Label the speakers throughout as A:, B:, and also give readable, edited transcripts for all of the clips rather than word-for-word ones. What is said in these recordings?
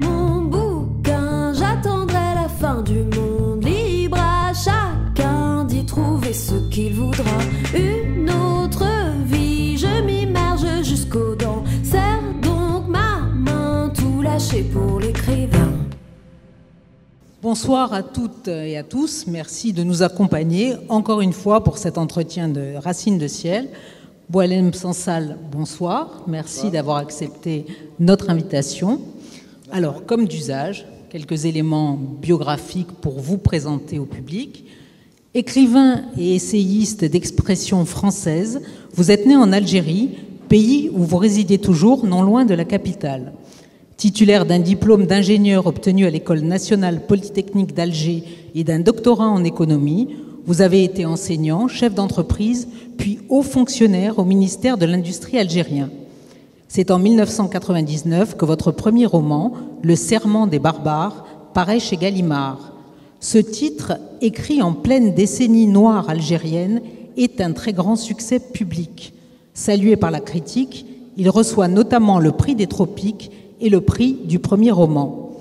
A: mon bouquin, j'attendrai la fin du monde. Libre à chacun d'y trouver ce qu'il voudra. Une autre vie, je m'immerge jusqu'aux dents. Serre donc ma main, tout lâcher pour l'écrivain.
B: Bonsoir à toutes et à tous. Merci de nous accompagner encore une fois pour cet entretien de Racines de ciel. Boualem Sansal, bonsoir. Merci d'avoir accepté notre invitation. Alors, comme d'usage, quelques éléments biographiques pour vous présenter au public. Écrivain et essayiste d'expression française, vous êtes né en Algérie, pays où vous résidez toujours, non loin de la capitale. Titulaire d'un diplôme d'ingénieur obtenu à l'École nationale polytechnique d'Alger et d'un doctorat en économie, vous avez été enseignant, chef d'entreprise, puis haut fonctionnaire au ministère de l'Industrie algérien. C'est en 1999 que votre premier roman, Le Serment des barbares, paraît chez Gallimard. Ce titre, écrit en pleine décennie noire algérienne, est un très grand succès public. Salué par la critique, il reçoit notamment le prix des Tropiques et le prix du premier roman.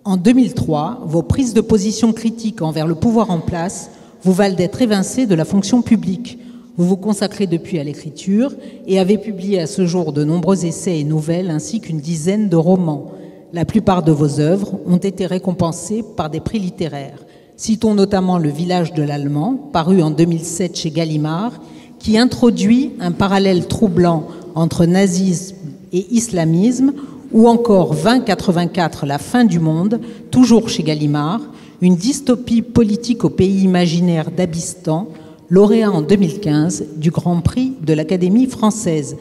B: En 2003, vos prises de position critiques envers le pouvoir en place vous valent d'être évincé de la fonction publique. Vous vous consacrez depuis à l'écriture et avez publié à ce jour de nombreux essais et nouvelles ainsi qu'une dizaine de romans. La plupart de vos œuvres ont été récompensées par des prix littéraires. Citons notamment Le village de l'Allemand, paru en 2007 chez Gallimard, qui introduit un parallèle troublant entre nazisme et islamisme, ou encore 2084, La fin du monde, toujours chez Gallimard, une dystopie politique au pays imaginaire d'Abistan, lauréat en 2015 du Grand Prix de l'Académie française.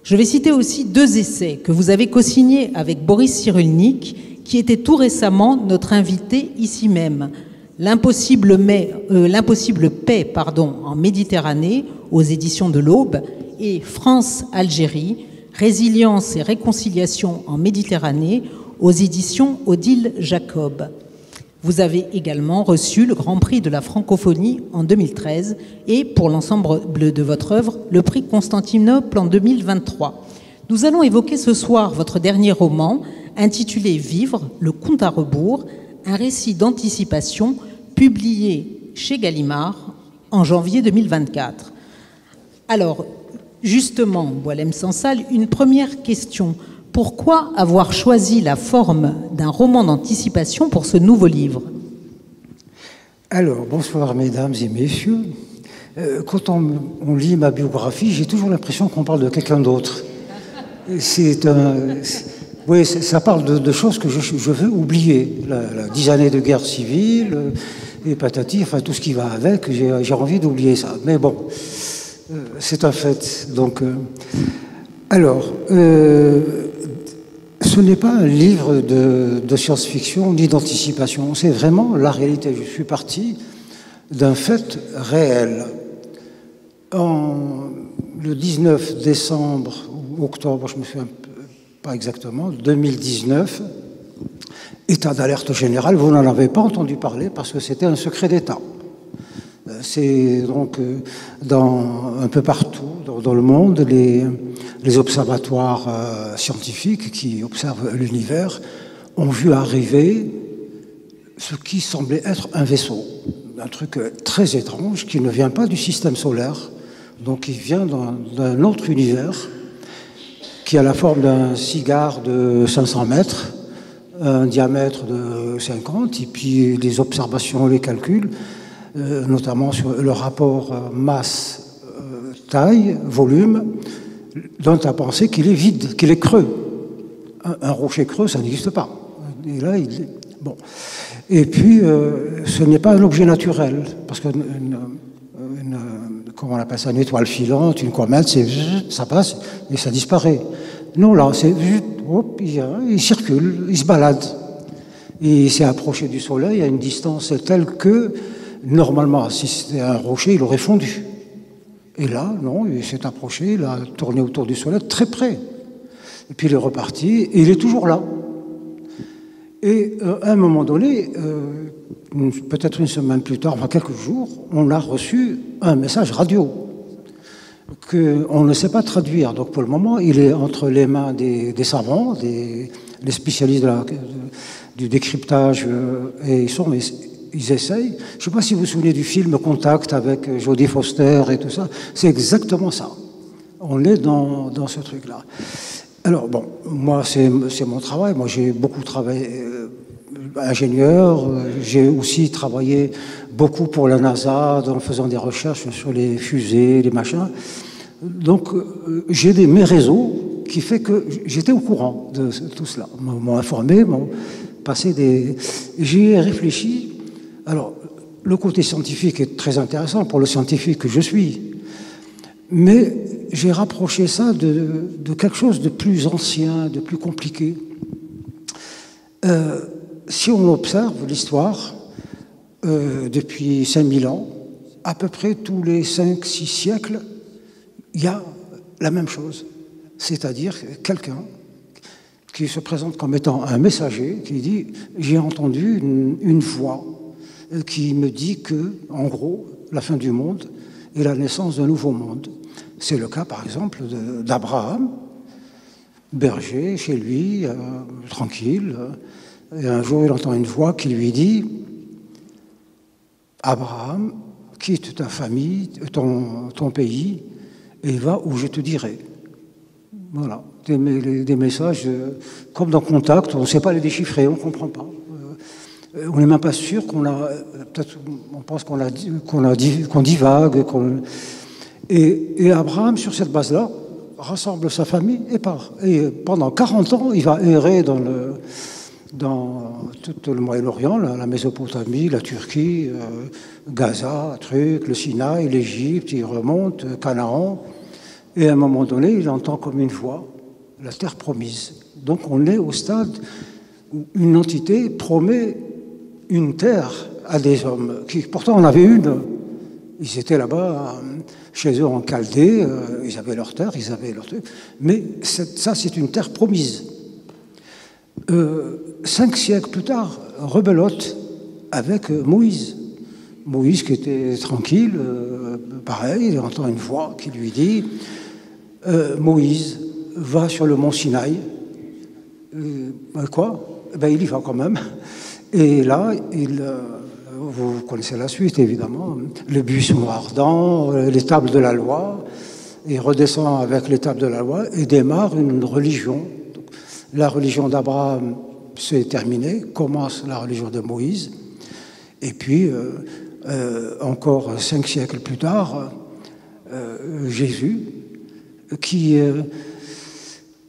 B: Je vais citer aussi deux essais que vous avez co-signés avec Boris Cyrulnik, qui était tout récemment notre invité ici même. L'impossible paix en Méditerranée, aux éditions de l'Aube, et France-Algérie, Résilience et réconciliation en Méditerranée, aux éditions Odile Jacob. Vous avez également reçu le Grand Prix de la francophonie en 2013 et, pour l'ensemble de votre œuvre, le prix Constantinople en 2023. Nous allons évoquer ce soir votre dernier roman, intitulé Vivre, le compte à rebours, un récit d'anticipation publié chez Gallimard en janvier 2024. Alors, justement, Boualem Sansal, une première question. Pourquoi avoir choisi la forme d'un roman d'anticipation pour ce nouveau livre?
C: Alors, bonsoir mesdames et messieurs. Quand on lit ma biographie, j'ai toujours l'impression qu'on parle de quelqu'un d'autre. Oui, ça parle de choses que je veux oublier. La 10 années de guerre civile, et patati, enfin tout ce qui va avec, j'ai envie d'oublier ça. Mais bon, c'est un fait. Donc, ce n'est pas un livre de science-fiction ni d'anticipation, c'est vraiment la réalité. Je suis parti d'un fait réel. Le 19 décembre ou octobre, je ne me souviens pas exactement, 2019, état d'alerte générale, vous n'en avez pas entendu parler parce que c'était un secret d'État. C'est donc un peu partout dans le monde, les observatoires scientifiques qui observent l'univers ont vu arriver ce qui semblait être un vaisseau, un truc très étrange qui ne vient pas du système solaire, donc qui vient d'un autre univers, qui a la forme d'un cigare de 500 mètres, un diamètre de 50, et puis les observations, les calculs, notamment sur le rapport masse-taille, volume, dont à penser qu'il est vide, qu'il est creux. Un rocher creux, ça n'existe pas. Et là, bon. Et puis, ce n'est pas un objet naturel, parce que comment on appelle ça, une étoile filante, une comète, ça passe et ça disparaît. Non, là, c'est hop, il circule, il se balade. Et il s'est approché du Soleil à une distance telle que, normalement, si c'était un rocher, il aurait fondu. Et là, non, il s'est approché, il a tourné autour du Soleil, très près. Et puis il est reparti, et il est toujours là. Et à un moment donné, peut-être une semaine plus tard, enfin quelques jours, on a reçu un message radio qu'on ne sait pas traduire. Donc pour le moment, il est entre les mains des savants, des les spécialistes du décryptage, et ils essayent. Je ne sais pas si vous vous souvenez du film Contact avec Jodie Foster et tout ça. C'est exactement ça. On est dans ce truc-là. Alors, bon, moi, c'est mon travail. Moi, j'ai beaucoup travaillé ingénieur. J'ai aussi travaillé beaucoup pour la NASA en faisant des recherches sur les fusées, les machins. Donc, j'ai mes réseaux qui fait que j'étais au courant de tout cela. M'ont informé, m'ont passé des... J'y ai réfléchi. Alors, le côté scientifique est très intéressant pour le scientifique que je suis. Mais j'ai rapproché ça de quelque chose de plus ancien, de plus compliqué. Si on observe l'histoire, depuis 5000 ans, à peu près tous les 5-6 siècles, il y a la même chose. C'est-à-dire quelqu'un qui se présente comme étant un messager, qui dit « j'ai entendu une voix qui me dit que, en gros, la fin du monde est la naissance d'un nouveau monde ». C'est le cas, par exemple, d'Abraham, berger chez lui, tranquille. Et un jour, il entend une voix qui lui dit « Abraham, quitte ta famille, ton pays, et va où je te dirai. » Voilà, des messages comme dans Contact, on ne sait pas les déchiffrer, on ne comprend pas. On n'est même pas sûr qu'on a... Peut-être on pense qu'on divague, Et Abraham, sur cette base-là, rassemble sa famille et part. Et pendant 40 ans, il va errer dans tout le Moyen-Orient, la Mésopotamie, la Turquie, Gaza, le Sinaï, l'Égypte, il remonte, Canaan. Et à un moment donné, il entend comme une voix la terre promise. Donc on est au stade où une entité promet une terre à des hommes, qui pourtant en avaient une. Ils étaient là-bas, chez eux en Chaldée, ils avaient leur terre, ils avaient leur truc. Mais ça, c'est une terre promise. 5 siècles plus tard, rebelote avec Moïse. Moïse qui était tranquille, pareil, il entend une voix qui lui dit Moïse, va sur le mont Sinaï. Quoi? Ben, il y va quand même. Et là, vous connaissez la suite, évidemment. Le buisson ardent, les tables de la loi. Il redescend avec les tables de la loi et démarre une religion. La religion d'Abraham s'est terminée, commence la religion de Moïse. Et puis, encore 5 siècles plus tard, Jésus, qui...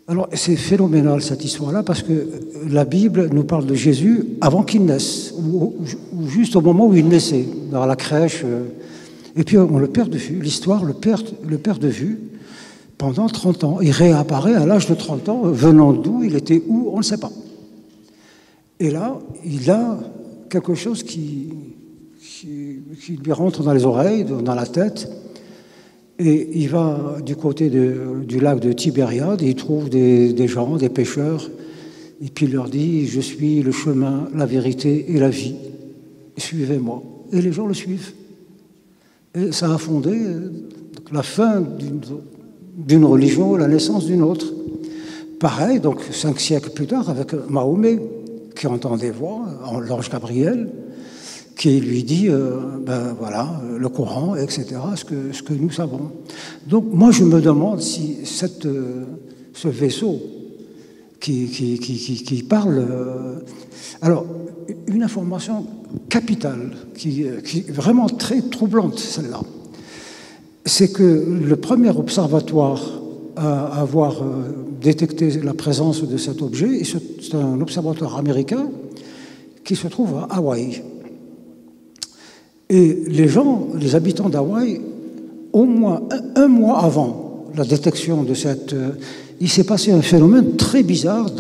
C: Alors, c'est phénoménal cette histoire-là, parce que la Bible nous parle de Jésus avant qu'il naisse, ou juste au moment où il naissait, dans la crèche. Et puis on le perd de vue, l'histoire le perd de vue pendant 30 ans. Il réapparaît à l'âge de 30 ans, venant d'où, il était où, on ne sait pas. Et là, il a quelque chose qui lui rentre dans les oreilles, dans la tête. Et il va du côté du lac de Tibériade, et il trouve des gens, des pêcheurs, et puis il leur dit « Je suis le chemin, la vérité et la vie. Suivez-moi. » Et les gens le suivent. Et ça a fondé la fin d'une religion, la naissance d'une autre. Pareil, donc 5 siècles plus tard, avec Mahomet, qui entend des voix, l'ange Gabriel, qui lui dit, ben voilà, le Coran, etc., ce que nous savons. Donc moi, je me demande si ce vaisseau qui parle... alors, une information capitale, qui est vraiment très troublante, celle-là, c'est que le premier observatoire à avoir détecté la présence de cet objet, c'est un observatoire américain qui se trouve à Hawaï. Et les habitants d'Hawaï, au moins un mois avant la détection de il s'est passé un phénomène très bizarre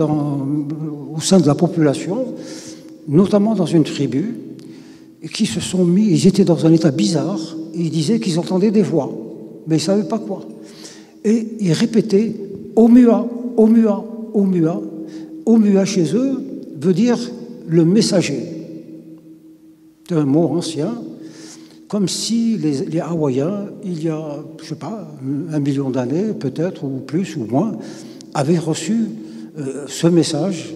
C: au sein de la population, notamment dans une tribu, qui se sont mis, ils étaient dans un état bizarre, et ils disaient qu'ils entendaient des voix, mais ils ne savaient pas quoi. Et ils répétaient « Omua, Omua, Omua ». Omua chez eux veut dire le messager. C'est un mot ancien, comme si les Hawaïens, il y a, je ne sais pas, 1 million d'années, peut-être, ou plus, ou moins, avaient reçu ce message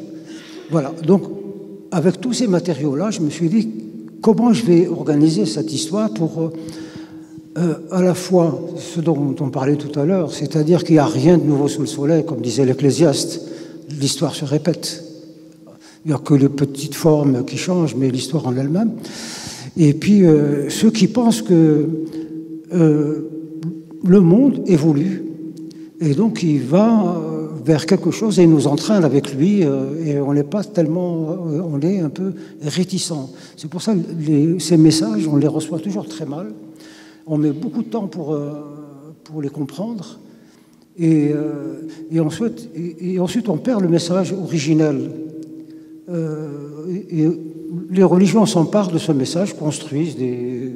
C: Voilà, donc avec tous ces matériaux-là, je me suis dit comment je vais organiser cette histoire pour à la fois ce dont on parlait tout à l'heure, c'est-à-dire qu'il n'y a rien de nouveau sous le soleil, comme disait l'Ecclésiaste, l'histoire se répète. Il n'y a que les petites formes qui changent, mais l'histoire en elle-même. Et puis ceux qui pensent que le monde évolue, et donc il va vers quelque chose et il nous entraîne avec lui, et on n'est pas tellement, on est un peu réticent. C'est pour ça que ces messages, on les reçoit toujours très mal. On met beaucoup de temps pour les comprendre, et ensuite on perd le message originel. Et les religions s'emparent de ce message, construisent des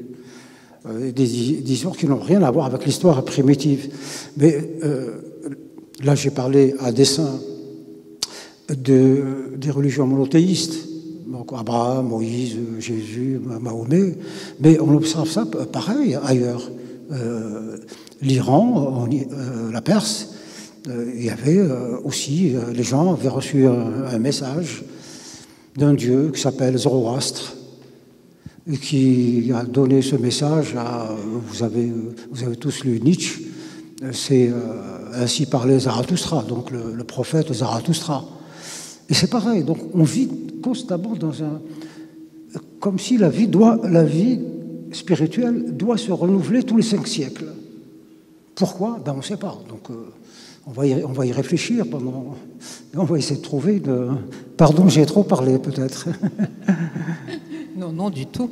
C: histoires qui n'ont rien à voir avec l'histoire primitive. Mais là, j'ai parlé à dessein des religions monothéistes, donc Abraham, Moïse, Jésus, Mahomet, mais on observe ça pareil ailleurs. L'Iran, la Perse, il y avait aussi, les gens avaient reçu un message d'un dieu qui s'appelle Zoroastre, et qui a donné ce message à... Vous avez tous lu Nietzsche, c'est ainsi parlait Zarathustra, donc le prophète Zarathustra. Et c'est pareil, donc on vit constamment dans un... Comme si la vie spirituelle doit se renouveler tous les 5 siècles. Pourquoi? Ben on ne sait pas. Donc on va y réfléchir pendant... On va essayer de trouver... Pardon, j'ai trop parlé peut-être.
B: Non, non, du tout.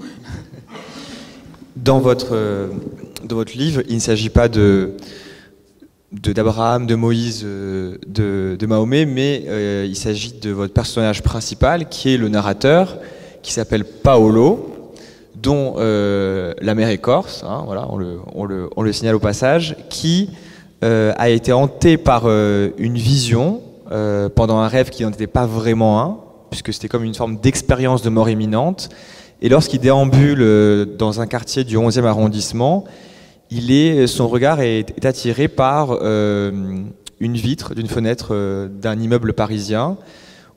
D: Dans votre livre, il ne s'agit pas d'Abraham, de Moïse, de Mahomet, mais il s'agit de votre personnage principal, qui est le narrateur, qui s'appelle Paolo, dont la mère est corse, hein, voilà, on le signale au passage, qui a été hanté par une vision pendant un rêve qui n'en était pas vraiment un, puisque c'était comme une forme d'expérience de mort imminente. Et lorsqu'il déambule dans un quartier du 11e arrondissement, son regard est attiré par une vitre d'une fenêtre d'un immeuble parisien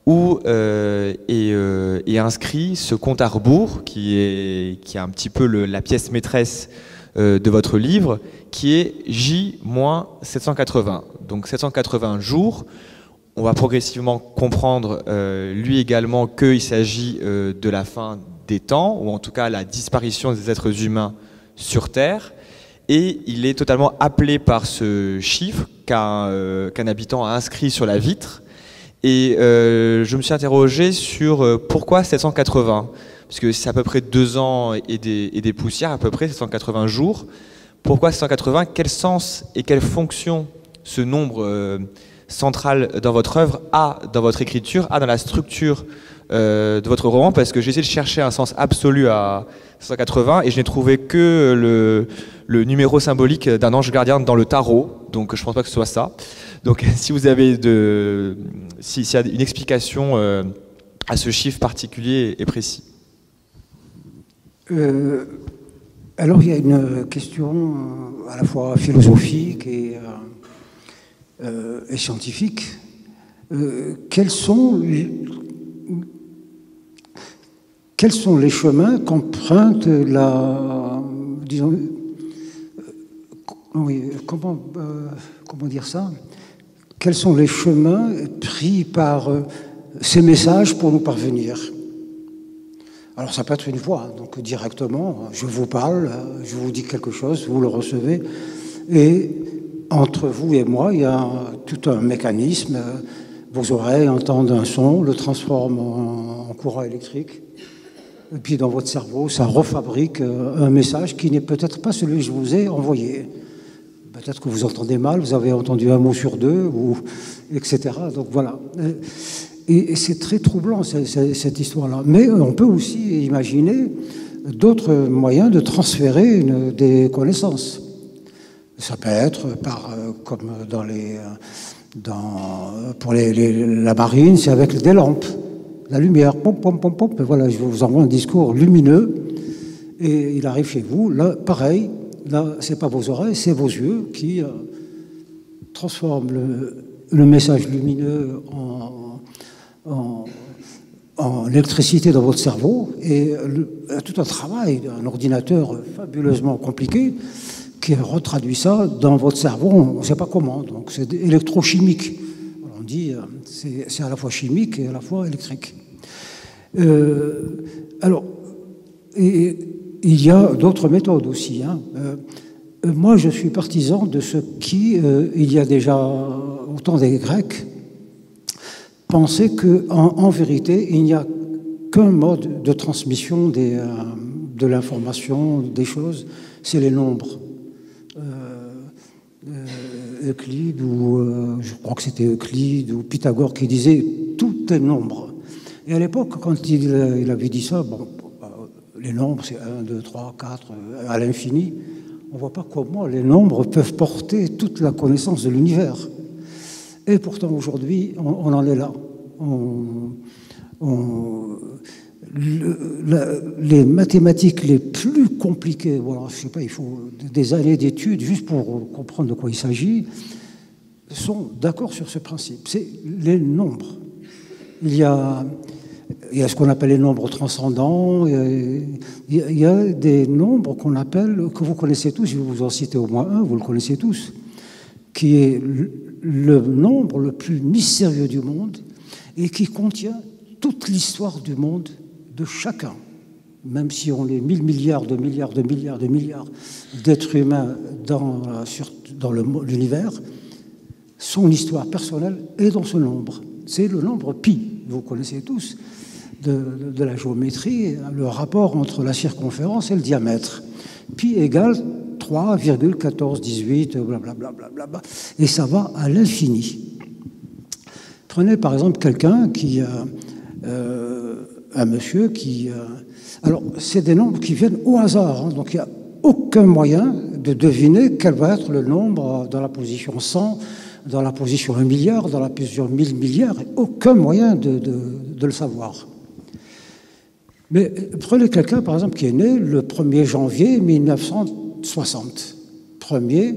D: où est inscrit ce compte à rebours qui est un petit peu la pièce maîtresse de votre livre, qui est J-780. Donc 780 jours. On va progressivement comprendre, lui également, qu'il s'agit de la fin des temps, ou en tout cas la disparition des êtres humains sur Terre. Et il est totalement appelé par ce chiffre qu'un habitant a inscrit sur la vitre. Et je me suis interrogé sur pourquoi 780, parce que c'est à peu près 2 ans et des poussières, à peu près 780 jours. Pourquoi 780? Quel sens et quelle fonction ce nombre central dans votre œuvre a dans votre écriture, a dans la structure de votre roman? Parce que j'ai essayé de chercher un sens absolu à 780 et je n'ai trouvé que le numéro symbolique d'un ange gardien dans le tarot, donc je ne pense pas que ce soit ça. Donc si vous avez s'il y a une explication à ce chiffre particulier et précis.
C: Alors il y a une question à la fois philosophique et scientifique. Quels sont les chemins qu'emprunte disons, comment dire ça? Quels sont les chemins pris par ces messages pour nous parvenir? Alors ça peut être une voix, donc directement, je vous parle, je vous dis quelque chose, vous le recevez, et entre vous et moi, il y a tout un mécanisme. Vos oreilles entendent un son, le transforment en courant électrique, et puis dans votre cerveau, ça refabrique un message qui n'est peut-être pas celui que je vous ai envoyé. Peut-être que vous entendez mal, vous avez entendu un mot sur 2, etc. Donc voilà. Et c'est très troublant, cette histoire-là. Mais on peut aussi imaginer d'autres moyens de transférer des connaissances. Ça peut être comme pour la marine, c'est avec des lampes, la lumière, pom, pom, pom, pom. Voilà, je vous envoie un discours lumineux et il arrive chez vous. Là, pareil, là, c'est pas vos oreilles, c'est vos yeux qui transforment le message lumineux en électricité dans votre cerveau et tout un travail, un ordinateur fabuleusement compliqué qui retraduit ça dans votre cerveau, on ne sait pas comment, donc c'est électrochimique. On dit c'est à la fois chimique et à la fois électrique. Alors, et il y a d'autres méthodes aussi. Hein. Moi, je suis partisan de ce qui, il y a déjà au temps des Grecs, pensait qu'en vérité, il n'y a qu'un mode de transmission de l'information, des choses, c'est les nombres. Euclide, ou je crois que c'était Euclide ou Pythagore qui disait tout est nombre. Et à l'époque, quand il avait dit ça, bon, les nombres, c'est 1, 2, 3, 4, à l'infini. On ne voit pas comment les nombres peuvent porter toute la connaissance de l'univers. Et pourtant, aujourd'hui, on en est là. Les mathématiques les plus compliquées, voilà, je sais pas, il faut des années d'études juste pour comprendre de quoi il s'agit, sont d'accord sur ce principe. C'est les nombres. Il y a ce qu'on appelle les nombres transcendants, il y a des nombres qu'on appelle, que vous connaissez tous, je vais vous en citer au moins un, vous le connaissez tous, qui est le nombre le plus mystérieux du monde et qui contient toute l'histoire du monde de chacun. Même si on est 1000 milliards de milliards de milliards de milliards d'êtres humains dans l'univers, son histoire personnelle est dans ce nombre. C'est le nombre pi, vous connaissez tous, de la géométrie, le rapport entre la circonférence et le diamètre. Pi égale 3,1418, blablabla, blablabla, et ça va à l'infini. Prenez par exemple quelqu'un qui un monsieur qui... alors, c'est des nombres qui viennent au hasard, hein, donc il n'y a aucun moyen de deviner quel va être le nombre dans la position 100, dans la position 1 milliard, dans la position 1000 milliards, aucun moyen de le savoir. Mais prenez quelqu'un, par exemple, qui est né le 1er janvier 1960. 1er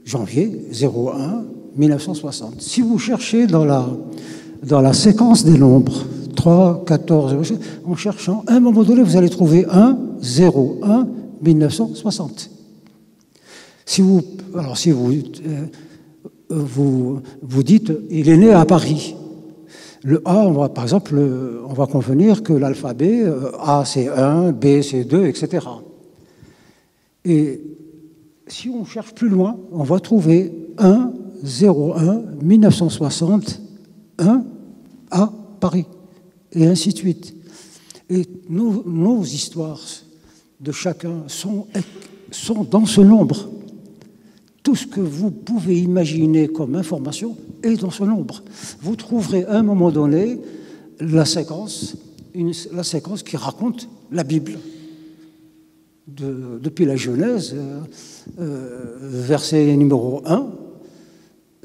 C: janvier 01 1960. Si vous cherchez dans la séquence des nombres, 3, 14, en cherchant, à un moment donné, vous allez trouver 1, 0, 1, 1960. Si vous dites, il est né à Paris. Le A, par exemple, on va convenir que l'alphabet, A c'est 1, B c'est 2, etc. Et si on cherche plus loin, on va trouver 1, 0, 1, 1960, 1, à Paris. Et ainsi de suite. Et nos histoires de chacun sont dans ce nombre. Tout ce que vous pouvez imaginer comme information est dans ce nombre. Vous trouverez à un moment donné la séquence qui raconte la Bible. Depuis la Genèse, verset numéro 1,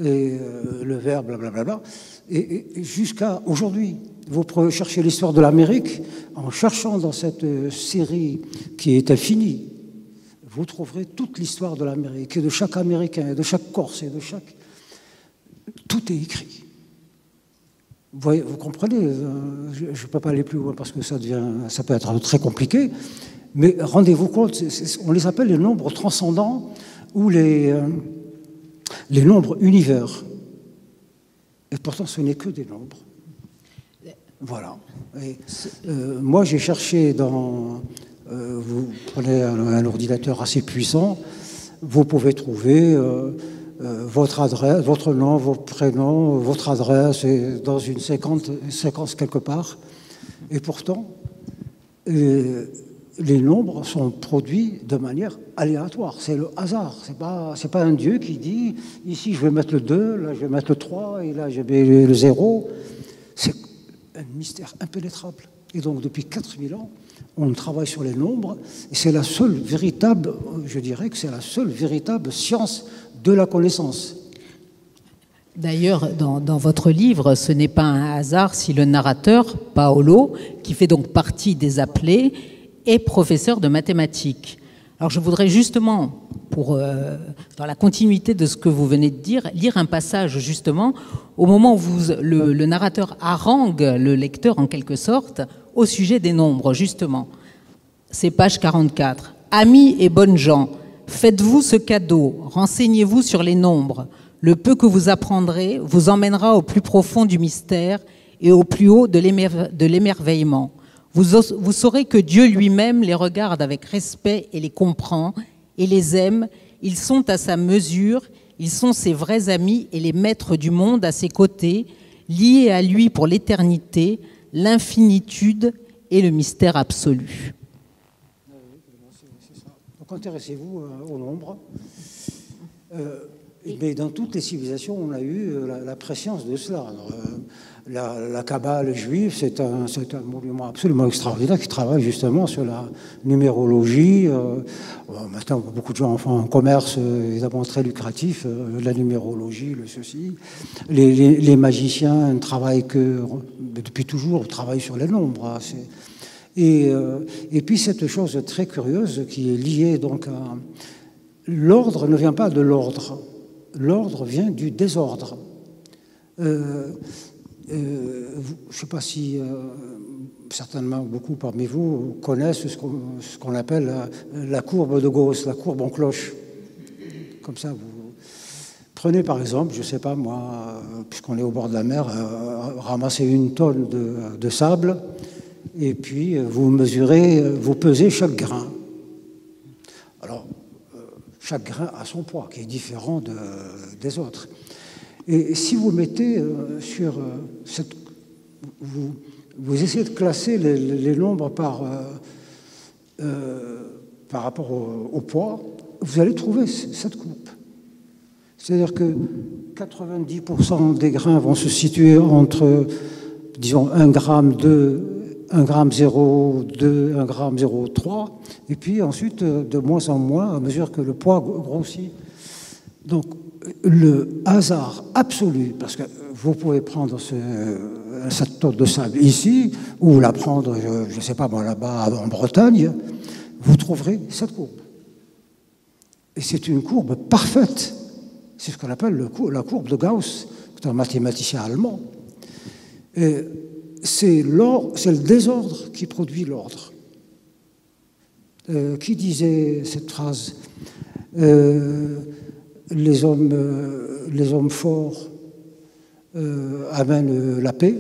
C: et le verbe, blablabla, et jusqu'à aujourd'hui. Vous pouvez chercher l'histoire de l'Amérique en cherchant dans cette série qui est infinie. Vous trouverez toute l'histoire de l'Amérique et de chaque Américain et de chaque Corse et de chaque... Tout est écrit. Vous comprenez, je ne peux pas aller plus loin parce que ça peut être très compliqué, mais rendez-vous compte, on les appelle les nombres transcendants ou les nombres univers. Et pourtant, ce n'est que des nombres. Voilà. Et, moi, j'ai cherché vous prenez un ordinateur assez puissant, vous pouvez trouver votre adresse, votre nom, votre prénom, votre adresse dans une séquence quelque part. Et pourtant, les nombres sont produits de manière aléatoire. C'est le hasard. C'est pas un Dieu qui dit ici je vais mettre le 2, là je vais mettre le 3 et là je vais le 0. C'est un mystère impénétrable. Et donc depuis 4000 ans, on travaille sur les nombres et c'est la seule véritable, je dirais que c'est la seule véritable science de la connaissance.
B: D'ailleurs, dans votre livre, ce n'est pas un hasard si le narrateur, Paolo, qui fait donc partie des appelés, est professeur de mathématiques. Alors je voudrais justement, dans la continuité de ce que vous venez de dire, lire un passage justement au moment où le narrateur harangue le lecteur en quelque sorte au sujet des nombres, justement. C'est page 44. « Amis et bonnes gens, faites-vous ce cadeau, renseignez-vous sur les nombres. Le peu que vous apprendrez vous emmènera au plus profond du mystère et au plus haut de l'émerveillement. Vous saurez que Dieu lui-même les regarde avec respect et les comprend et les aime. Ils sont à sa mesure, ils sont ses vrais amis et les maîtres du monde à ses côtés, liés à lui pour l'éternité, l'infinitude et le mystère absolu. »
C: Donc intéressez-vous au nombre. Mais dans toutes les civilisations, on a eu la préscience de cela. Alors, la Kabbale juive, c'est un monument absolument extraordinaire qui travaille justement sur la numérologie. Maintenant, beaucoup de gens en font un commerce évidemment très lucratif, la numérologie, le ceci. Les magiciens travaillent depuis toujours, travaillent sur les nombres. Hein, et puis cette chose très curieuse qui est liée donc à... L'ordre ne vient pas de l'ordre. L'ordre vient du désordre. Je ne sais pas si certainement beaucoup parmi vous connaissent ce qu'on appelle la courbe de Gauss, la courbe en cloche. Comme ça, vous prenez par exemple, je ne sais pas moi, puisqu'on est au bord de la mer, ramassez 1 tonne de sable et puis vous pesez chaque grain. Alors, chaque grain a son poids, qui est différent des autres. Et si vous mettez sur cette... Vous essayez de classer les nombres par rapport au poids, vous allez trouver cette courbe. C'est-à-dire que 90% des grains vont se situer entre, disons, 1 gramme 2, 1 gramme 0,2, 1 gramme 0,3, et puis ensuite, de moins en moins, à mesure que le poids grossit. Donc, le hasard absolu, parce que vous pouvez prendre cette tonne de sable ici, ou la prendre, je ne sais pas, là-bas en Bretagne, vous trouverez cette courbe. Et c'est une courbe parfaite. C'est ce qu'on appelle la courbe de Gauss, c'est un mathématicien allemand. Et c'est le désordre qui produit l'ordre. Qui disait cette phrase? Les hommes forts amènent la paix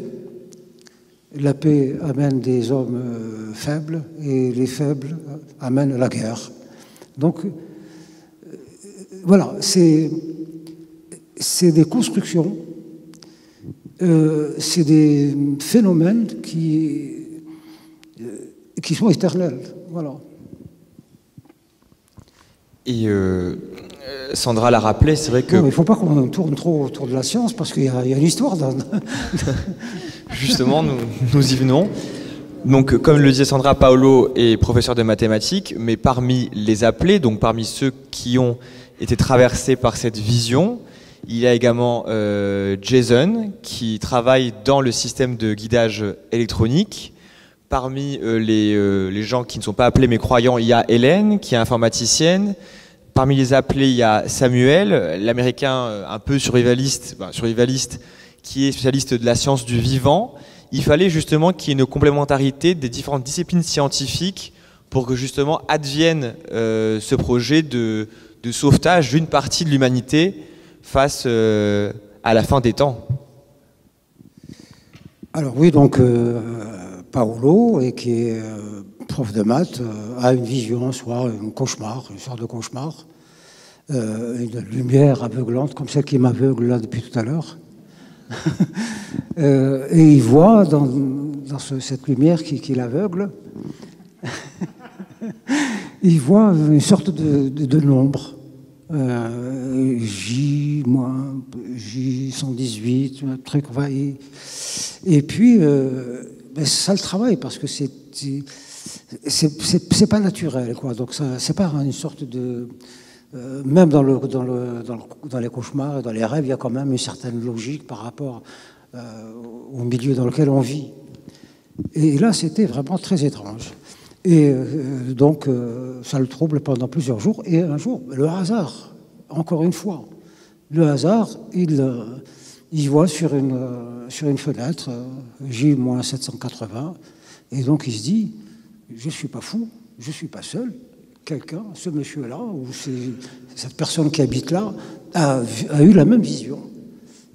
C: amène des hommes faibles, et les faibles amènent la guerre. Donc, voilà, c'est des constructions, c'est des phénomènes qui sont éternels. Voilà.
D: Et Sandra l'a rappelé, c'est vrai que...
C: Non, il ne faut pas qu'on tourne trop autour de la science, parce qu'il y a une histoire dans...
D: Justement, nous y venons. Donc, comme le disait Sandra, Paolo est professeur de mathématiques, mais parmi les appelés, donc parmi ceux qui ont été traversés par cette vision, il y a également Jason, qui travaille dans le système de guidage électronique. Parmi les gens qui ne sont pas appelés mais croyants, il y a Hélène, qui est informaticienne. Parmi les appelés, il y a Samuel, l'américain un peu survivaliste, qui est spécialiste de la science du vivant. Il fallait justement qu'il y ait une complémentarité des différentes disciplines scientifiques pour que justement advienne ce projet de sauvetage d'une partie de l'humanité face à la fin des temps.
C: Alors oui, donc Paolo, qui est prof de maths, a une vision, soit un cauchemar, une sorte de cauchemar, une lumière aveuglante, comme celle qui m'aveugle là depuis tout à l'heure. Et il voit dans cette lumière qui l'aveugle, il voit une sorte de nombre. J-, J118, un truc. Et puis, ça le travaille, parce que c'est pas naturel, quoi. Donc, c'est pas une sorte de... même dans les cauchemars et dans les rêves, il y a quand même une certaine logique par rapport au milieu dans lequel on vit. Et là, c'était vraiment très étrange. Et donc, ça le trouble pendant plusieurs jours. Et un jour, le hasard, encore une fois, le hasard, il voit sur une fenêtre J-780, et donc il se dit, je ne suis pas fou, je ne suis pas seul, quelqu'un, ce monsieur-là, ou cette personne qui habite là, a eu la même vision.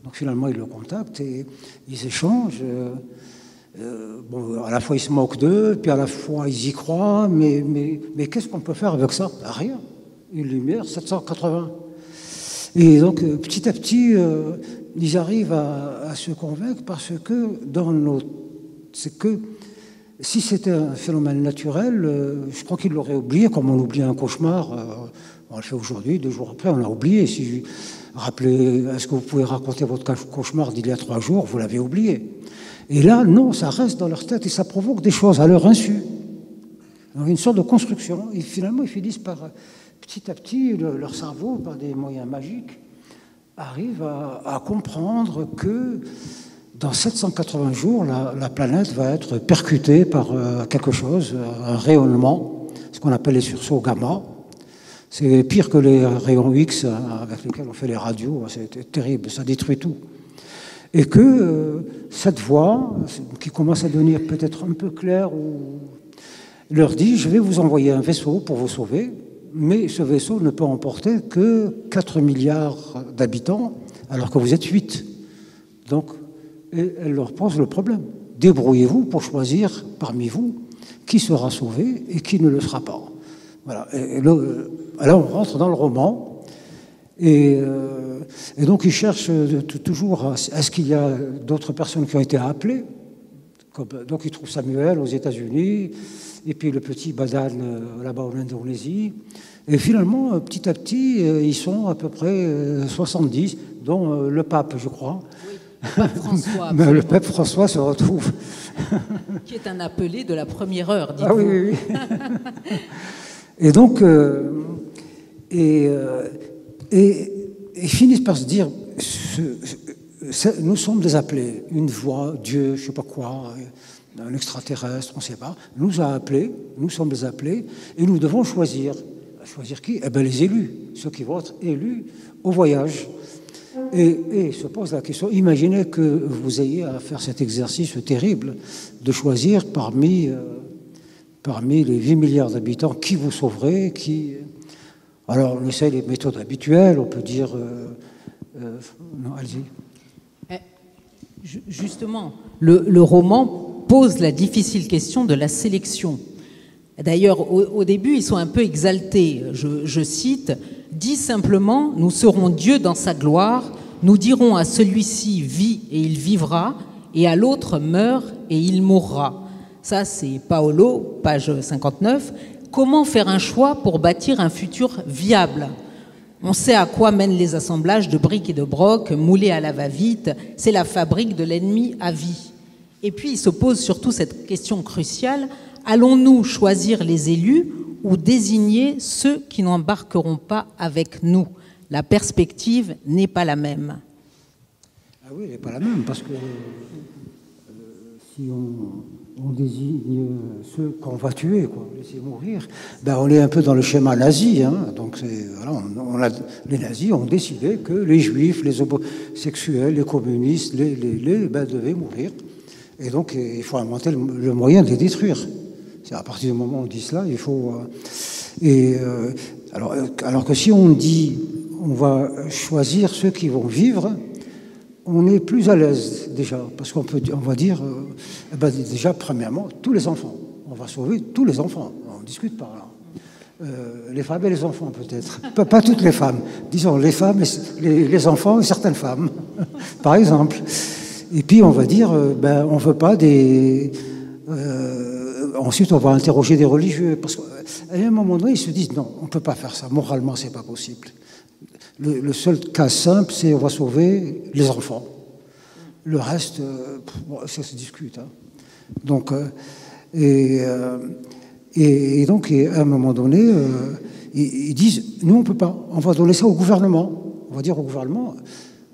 C: Donc finalement, il le contacte et ils échangent. Bon, à la fois, ils se moquent d'eux, puis à la fois, ils y croient, mais qu'est-ce qu'on peut faire avec ça? Rien. Une lumière, 780. Et donc, petit à petit, ils arrivent à se convaincre parce que c'est que si c'était un phénomène naturel, je crois qu'ils l'auraient oublié, comme on oublie un cauchemar. On le fait aujourd'hui, 2 jours après, on l'a oublié. Si rappelez, est-ce que vous pouvez raconter votre cauchemar d'il y a 3 jours? Vous l'avez oublié. Et là, non, ça reste dans leur tête et ça provoque des choses à leur insu. Donc, une sorte de construction. Et finalement, ils finissent par, petit à petit, leur cerveau, par des moyens magiques, arrive à comprendre que dans 780 jours, la planète va être percutée par quelque chose, un rayonnement, ce qu'on appelle les sursauts gamma. C'est pire que les rayons X avec lesquels on fait les radios, c'est terrible, ça détruit tout. Et que cette voix, qui commence à devenir peut-être un peu claire, leur dit, je vais vous envoyer un vaisseau pour vous sauver, mais ce vaisseau ne peut emporter que 4 milliards d'habitants, alors que vous êtes 8. Donc, elle leur pose le problème. Débrouillez-vous pour choisir parmi vous qui sera sauvé et qui ne le sera pas. Voilà. Et là, on rentre dans le roman. Et donc, ils cherchent toujours, est-ce qu'il y a d'autres personnes qui ont été appelées? Donc, ils trouvent Samuel aux États-Unis, et puis le petit Badan là-bas en Indonésie. Et finalement, petit à petit, ils sont à peu près 70, dont le pape, je crois.
B: Oui, le pape François.
C: Mais le pape François se retrouve.
B: Qui est un appelé de la première heure, dites-vous.
C: Ah oui, oui, oui. Et donc, ils finissent par se dire, nous sommes des appelés, une voix, Dieu, je ne sais pas quoi, un extraterrestre, on ne sait pas, nous a appelés, nous sommes des appelés, et nous devons choisir. Choisir qui? Eh bien, les élus, ceux qui vont être élus au voyage. Et se pose la question, imaginez que vous ayez à faire cet exercice terrible de choisir parmi les 8 milliards d'habitants qui vous sauverez, qui... Alors, on essaie les méthodes habituelles, on peut dire... non, allez-y.
B: Justement, le roman pose la difficile question de la sélection. D'ailleurs, au début, ils sont un peu exaltés. Je cite, « Dis simplement, nous serons Dieu dans sa gloire, nous dirons à celui-ci, vis et il vivra, et à l'autre, meurt et il mourra. » Ça, c'est Paolo, page 59. Comment faire un choix pour bâtir un futur viable? On sait à quoi mènent les assemblages de briques et de brocs, moulés à la va-vite. C'est la fabrique de l'ennemi à vie. Et puis, il se pose surtout cette question cruciale. Allons-nous choisir les élus ou désigner ceux qui n'embarqueront pas avec nous? La perspective n'est pas la même.
C: Ah oui, elle n'est pas la même, parce que si on désigne ceux qu'on va tuer, quoi, laisser mourir, ben on est un peu dans le schéma nazi. Hein, donc voilà, les nazis ont décidé que les juifs, les homosexuels, les communistes, ben, devaient mourir. Et donc il faut inventer le moyen de les détruire. À partir du moment où on dit cela, il faut... alors que si on dit on va choisir ceux qui vont vivre, on est plus à l'aise déjà, parce qu'on va dire, déjà, premièrement, tous les enfants. On va sauver tous les enfants. On discute par là. Les femmes et les enfants, peut-être. Pas toutes les femmes. Disons, les femmes, les enfants et certaines femmes, par exemple. Et puis, on va dire, on ne veut pas des... ensuite, on va interroger des religieux, parce qu'à un moment donné, ils se disent, non, on ne peut pas faire ça. Moralement, ce n'est pas possible. Le seul cas simple, c'est on va sauver les enfants. Le reste, ça se discute. Hein. Donc, donc, à un moment donné, ils disent, nous, on ne peut pas. On va donner ça au gouvernement. On va dire au gouvernement,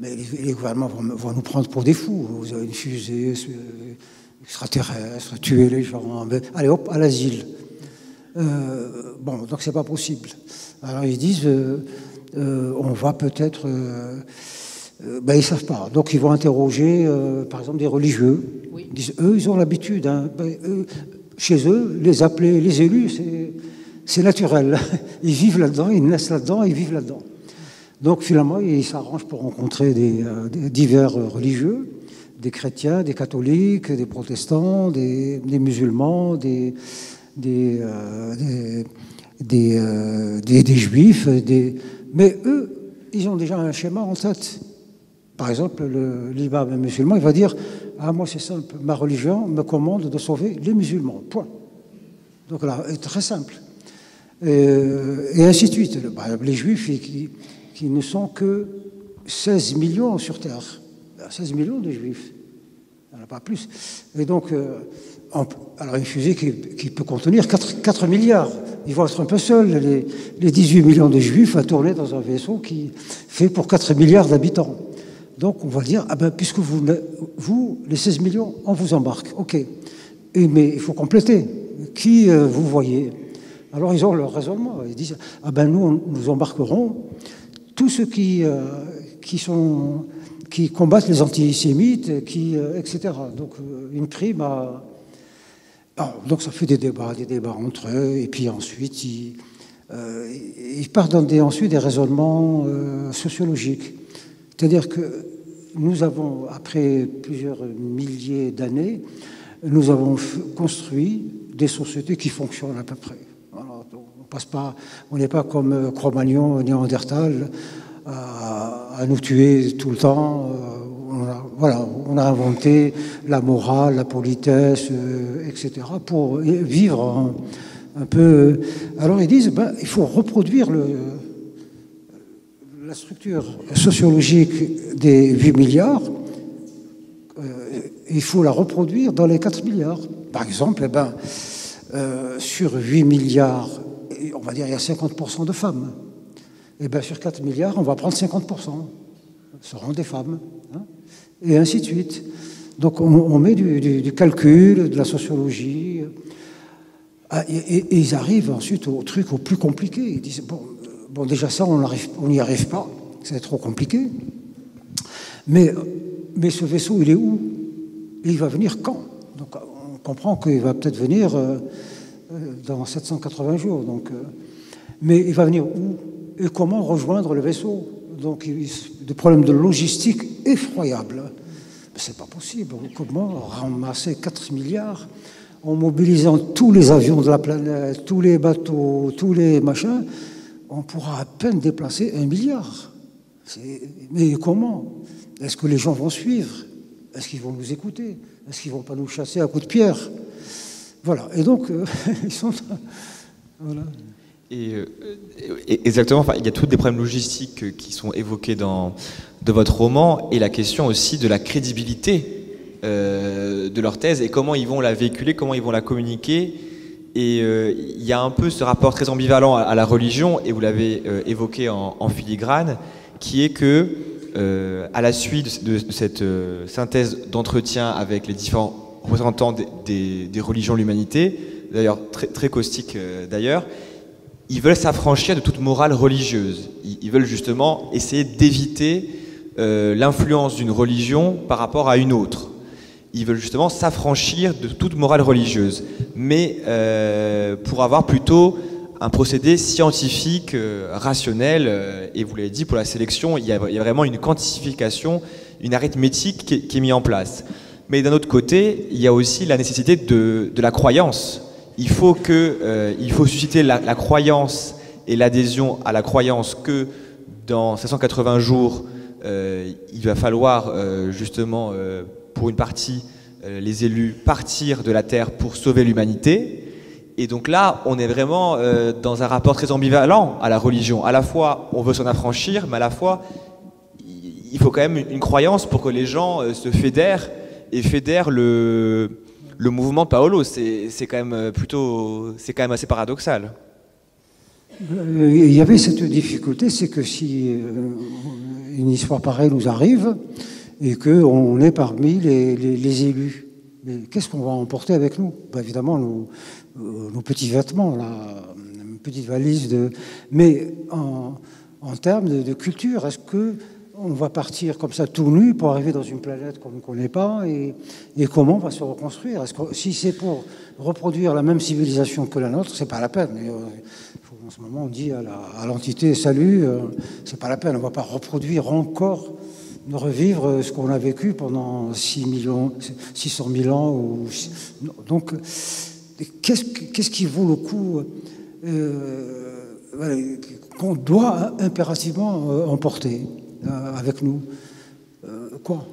C: mais les gouvernements vont nous prendre pour des fous. Vous avez une fusée extraterrestre, tuer les gens. Allez, hop, à l'asile. Bon, donc c'est pas possible. Alors ils disent, on va peut-être... ben, ils savent pas. Donc ils vont interroger, par exemple, des religieux.
B: Oui.
C: Ils disent, eux, ils ont l'habitude. Hein. Chez eux, les appeler les élus, c'est naturel. Ils vivent là-dedans, ils naissent là-dedans, ils vivent là-dedans. Donc finalement, ils s'arrangent pour rencontrer des divers religieux, des chrétiens, des catholiques, des protestants, des musulmans, des juifs. Mais eux, ils ont déjà un schéma en tête. Par exemple, l'imam musulman, il va dire « Ah, moi c'est simple, ma religion me commande de sauver les musulmans, point ». Donc là, c'est très simple. Et ainsi de suite. Les juifs qui ne sont que 16 millions sur Terre. 16 millions de juifs. Il n'y en a pas plus. Et donc, alors une fusée qui peut contenir 4 milliards. Ils vont être un peu seuls, les 18 millions de juifs, à tourner dans un vaisseau qui fait pour 4 milliards d'habitants. Donc on va dire, ah ben, puisque vous, les 16 millions, on vous embarque. OK. Mais il faut compléter. Qui vous voyez? Alors ils ont leur raisonnement. Ils disent, ah ben nous embarquerons tous ceux qui combattent les antisémites, etc. Donc une prime à... donc ça fait des débats entre eux, et puis ensuite ils partent ensuite des raisonnements sociologiques. C'est-à-dire que nous avons, après plusieurs milliers d'années, nous avons construit des sociétés qui fonctionnent à peu près. Voilà, on n'est pas comme Cro-Magnon, Néandertal, à nous tuer tout le temps. On a inventé la morale, la politesse, etc., pour vivre un peu... Alors ils disent, il faut reproduire la structure sociologique des 8 milliards, il faut la reproduire dans les 4 milliards. Par exemple, sur 8 milliards, on va dire il y a 50% de femmes. Et bien sur 4 milliards, on va prendre 50%. Ce seront des femmes. Hein, et ainsi de suite. Donc on met du calcul, de la sociologie. Et ils arrivent ensuite au truc au plus compliqué. Ils disent, bon déjà ça, on n'y arrive pas. C'est trop compliqué. Mais ce vaisseau, il est où? Et il va venir quand? Donc on comprend qu'il va peut-être venir dans 780 jours. Donc, mais il va venir où? Et comment rejoindre le vaisseau? Donc des problèmes de logistique effroyables. C'est pas possible. Comment ramasser 4 milliards en mobilisant tous les avions de la planète, tous les bateaux, tous les machins? On pourra à peine déplacer 1 milliard. Mais comment? Est-ce que les gens vont suivre? Est-ce qu'ils vont nous écouter? Est-ce qu'ils ne vont pas nous chasser à coups de pierre? Voilà. Et donc, ils sont... Voilà.
D: Exactement. Enfin, il y a tous des problèmes logistiques qui sont évoqués de votre roman, et la question aussi de la crédibilité de leur thèse et comment ils vont la véhiculer, comment ils vont la communiquer. Et il y a un peu ce rapport très ambivalent à la religion, et vous l'avez évoqué en filigrane, qui est que à la suite de cette synthèse d'entretien avec les différents représentants des religions de l'humanité, d'ailleurs très, très caustique d'ailleurs, ils veulent s'affranchir de toute morale religieuse. Ils veulent justement essayer d'éviter l'influence d'une religion par rapport à une autre. Ils veulent justement s'affranchir de toute morale religieuse, mais pour avoir plutôt un procédé scientifique, rationnel, et vous l'avez dit, pour la sélection, il y a vraiment une quantification, une arithmétique qui est mise en place. Mais d'un autre côté, il y a aussi la nécessité de la croyance. Il faut susciter la croyance et l'adhésion à la croyance que dans 580 jours, il va falloir justement, pour une partie, les élus partir de la Terre pour sauver l'humanité. Et donc là, on est vraiment dans un rapport très ambivalent à la religion. À la fois, on veut s'en affranchir, mais à la fois, il faut quand même une croyance pour que les gens se fédèrent et fédèrent le mouvement de Paolo. C'est quand même assez paradoxal.
C: Il y avait cette difficulté, c'est que si une histoire pareille nous arrive et qu'on est parmi les élus, Mais qu'est-ce qu'on va emporter avec nous? Ben, évidemment, nos petits vêtements, une petite valise de... Mais en termes de culture, est-ce qu'on va partir comme ça tout nu pour arriver dans une planète qu'on ne connaît pas et comment on va se reconstruire? Si c'est pour reproduire la même civilisation que la nôtre, c'est pas la peine. En ce moment, on dit à l'entité, salut, c'est pas la peine, on va pas reproduire encore, revivre ce qu'on a vécu pendant 600 000 ans. Donc, qu'est-ce qui vaut le coup qu'on doit impérativement emporter avec nous? Quoi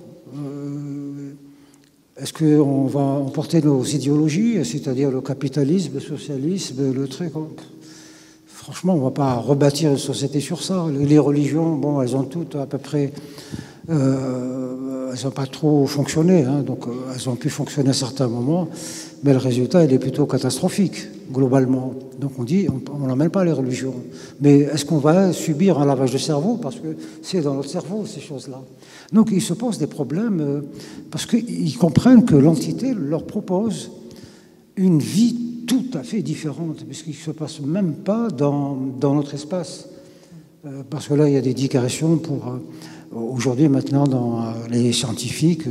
C: Est-ce qu'on va emporter nos idéologies, c'est-à-dire le capitalisme, le socialisme, le truc? Franchement, on ne va pas rebâtir une société sur ça. Les religions, bon, elles ont toutes à peu près... elles n'ont pas trop fonctionné, hein, donc elles ont pu fonctionner à certains moments, mais le résultat, il est plutôt catastrophique, globalement. Donc on dit, on n'emmène pas les religions. Mais est-ce qu'on va subir un lavage de cerveau? Parce que c'est dans notre cerveau, ces choses-là. Donc ils se posent des problèmes, parce qu'ils comprennent que l'entité leur propose une vie tout à fait différente, puisqu'il ne se passe même pas dans notre espace. Parce que là, il y a des digressions pour... Aujourd'hui, maintenant, dans les scientifiques,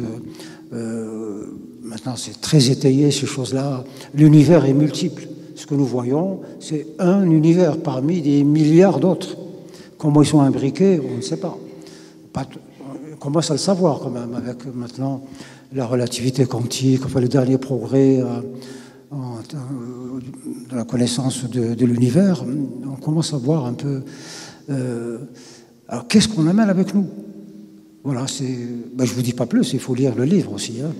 C: maintenant c'est très étayé, ces choses-là. L'univers est multiple. Ce que nous voyons, c'est un univers parmi des milliards d'autres. Comment ils sont imbriqués, on ne sait pas. On commence à le savoir quand même, avec maintenant la relativité quantique, enfin les derniers progrès de la connaissance de l'univers. On commence à voir un peu... alors qu'est-ce qu'on amène avec nous? Voilà, je ne vous dis pas plus, il faut lire le livre aussi. Hein.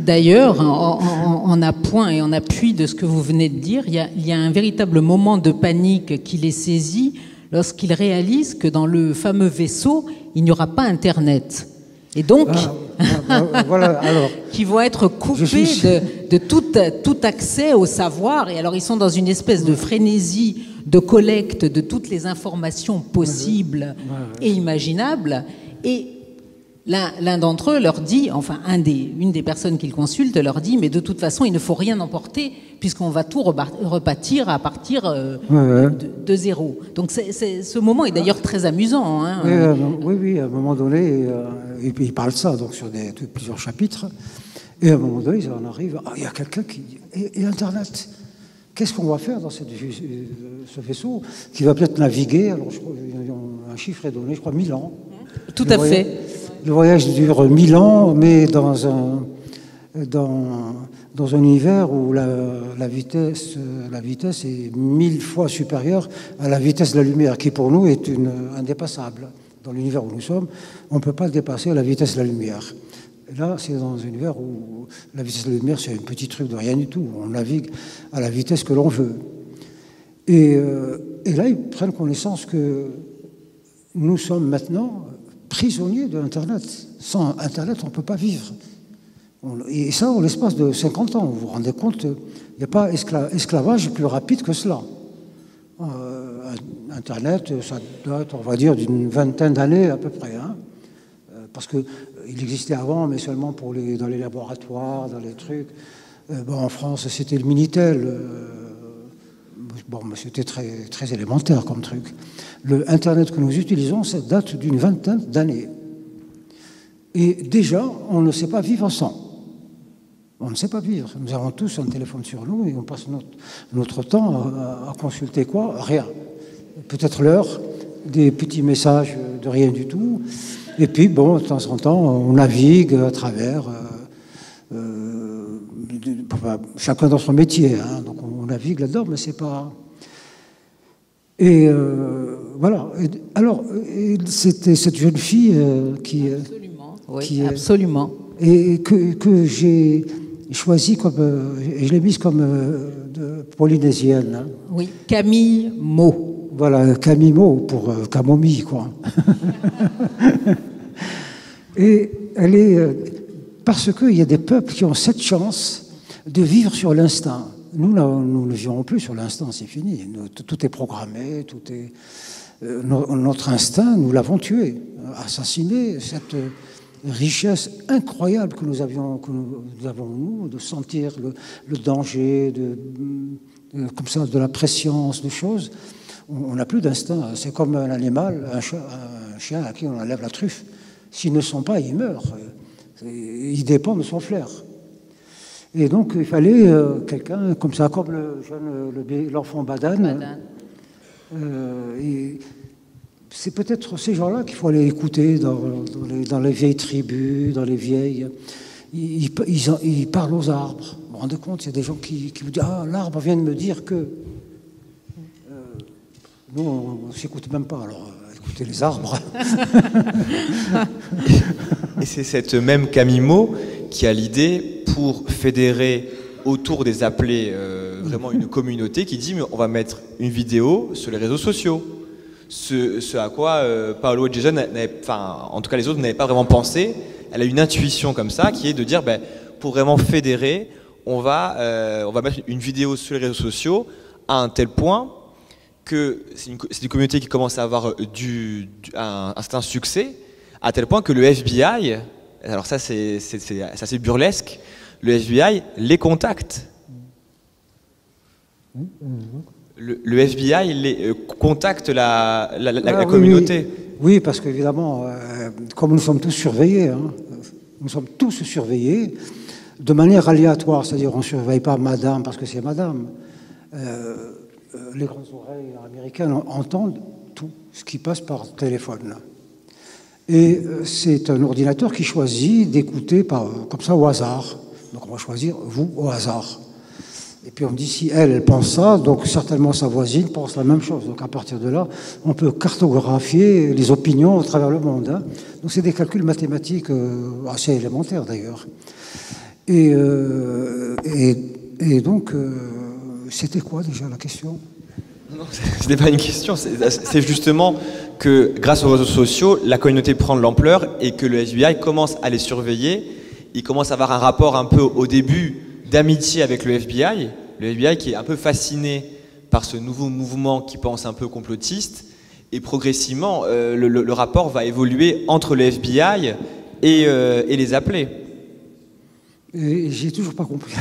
B: D'ailleurs, en appoint et en appui de ce que vous venez de dire, il y a un véritable moment de panique qui les saisit lorsqu'ils réalisent que dans le fameux vaisseau, il n'y aura pas Internet. Et donc,
C: voilà, alors,
B: qui vont être coupés de tout accès au savoir. Et alors, ils sont dans une espèce de frénésie de collecte de toutes les informations possibles et imaginables. Et l'un d'entre eux leur dit, enfin, une des personnes qu'ils consultent leur dit, mais de toute façon, il ne faut rien emporter, puisqu'on va tout rebâtir à partir de zéro. Donc, ce moment est d'ailleurs très amusant. Hein.
C: Oui, à un moment donné, et puis il parle ça donc, sur plusieurs chapitres, et à un moment donné, ils en arrivent, il y a quelqu'un qui... Et Internet, qu'est-ce qu'on va faire dans ce vaisseau qui va peut-être naviguer, alors je crois, un chiffre est donné, je crois 1000 ans.
B: Tout à fait.
C: Le voyage dure 1000 ans, mais dans un univers où la vitesse est 1000 fois supérieure à la vitesse de la lumière, qui pour nous est indépassable. Dans l'univers où nous sommes, on ne peut pas dépasser la vitesse de la lumière. Et là, c'est dans un univers où la vitesse de la lumière, c'est un petit truc de rien du tout. On navigue à la vitesse que l'on veut. Et là, ils prennent connaissance que nous sommes maintenant prisonniers de l'Internet. Sans Internet, on ne peut pas vivre. Et ça, en l'espace de 50 ans, vous vous rendez compte, il n'y a pas esclavage plus rapide que cela. Internet, ça date, on va dire, d'une vingtaine d'années à peu près. Hein, parce qu'il existait avant, mais seulement dans les laboratoires, dans les trucs. En France, c'était le Minitel. Mais c'était très, très élémentaire comme truc. Le Internet que nous utilisons, ça date d'une vingtaine d'années. Et déjà, on ne sait pas vivre sans. On ne sait pas vivre. Nous avons tous un téléphone sur nous et on passe notre temps à consulter quoi? Rien. Peut-être l'heure, des petits messages de rien du tout. Et puis, de temps en temps, on navigue à travers... chacun dans son métier. Hein, donc on navigue là-dedans, mais c'est pas... Et voilà. Alors, c'était cette jeune fille qui...
B: Absolument, oui, absolument.
C: Et que j'ai choisie comme... je l'ai mise comme polynésienne. Hein.
B: Oui, Camille Mo.
C: Voilà, Camille Mo pour camomille, quoi. Et elle est... parce qu'il y a des peuples qui ont cette chance de vivre sur l'instinct. Nous ne vivons plus sur l'instinct, c'est fini. Tout est programmé, tout est... notre instinct, nous l'avons tué, assassiné. richesse incroyable que nous avons, nous, de sentir le danger, comme ça, de la préscience, de choses. On n'a plus d'instinct. C'est comme un animal, un chien à qui on enlève la truffe. S'il ne sent pas, il meurt. Il dépend de son flair. Et donc, il fallait quelqu'un comme ça, comme l'enfant Badan. C'est peut-être ces gens-là qu'il faut aller écouter dans les vieilles tribus, dans les vieilles... Ils parlent aux arbres. Vous vous rendez compte, il y a des gens qui vous disent « Ah, l'arbre vient de me dire que... » Nous, on ne s'écoute même pas, alors écoutez les arbres.
D: Et c'est cette même Camimo qui a l'idée pour fédérer autour des appelés vraiment une communauté qui dit mais on va mettre une vidéo sur les réseaux sociaux. Ce à quoi Paolo et Jason, en tout cas les autres, n'avaient pas vraiment pensé. Elle a une intuition comme ça qui est de dire pour vraiment fédérer, on va mettre une vidéo sur les réseaux sociaux à un tel point que c'est une communauté qui commence à avoir un certain succès, à tel point que le FBI, alors ça c'est assez burlesque, le FBI les contacte. Le FBI contacte la communauté.
C: Oui, parce qu'évidemment, comme nous sommes tous surveillés, nous sommes tous surveillés de manière aléatoire, c'est-à-dire on ne surveille pas madame parce que c'est madame. Les grandes oreilles américaines entendent tout ce qui passe par téléphone. Et c'est un ordinateur qui choisit d'écouter comme ça au hasard. Donc on va choisir vous au hasard. Et puis on me dit si elle pense ça, donc certainement sa voisine pense la même chose. Donc à partir de là, on peut cartographier les opinions à travers le monde. Donc c'est des calculs mathématiques assez élémentaires d'ailleurs. Et donc c'était quoi déjà la question ?
D: Non, ce n'est pas une question, c'est justement que grâce aux réseaux sociaux, la communauté prend de l'ampleur et que le FBI commence à les surveiller. Il commence à avoir un rapport un peu au début d'amitié avec le FBI qui est un peu fasciné par ce nouveau mouvement qui pense un peu complotiste. Et progressivement, le rapport va évoluer entre le FBI et les appelés.
C: J'ai toujours pas compris.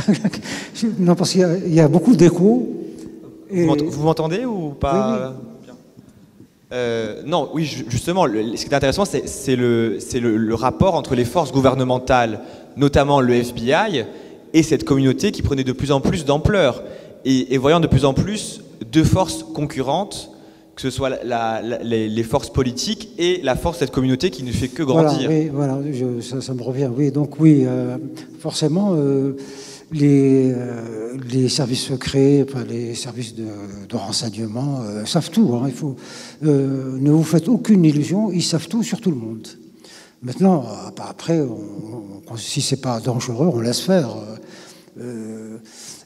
C: Non, parce qu'il y a beaucoup d'échos.
D: Vous m'entendez ou pas? Oui. Non, oui, justement, ce qui est intéressant, c'est le rapport entre les forces gouvernementales, notamment le FBI, et cette communauté qui prenait de plus en plus d'ampleur, et voyant de plus en plus deux forces concurrentes, que ce soit les forces politiques et la force de cette communauté qui ne fait que grandir.
C: Voilà, ça me revient. Oui, donc oui, forcément... Les services secrets, les services de renseignement savent tout. Ne vous faites aucune illusion, ils savent tout sur tout le monde. Maintenant, après, si c'est pas dangereux, on laisse faire.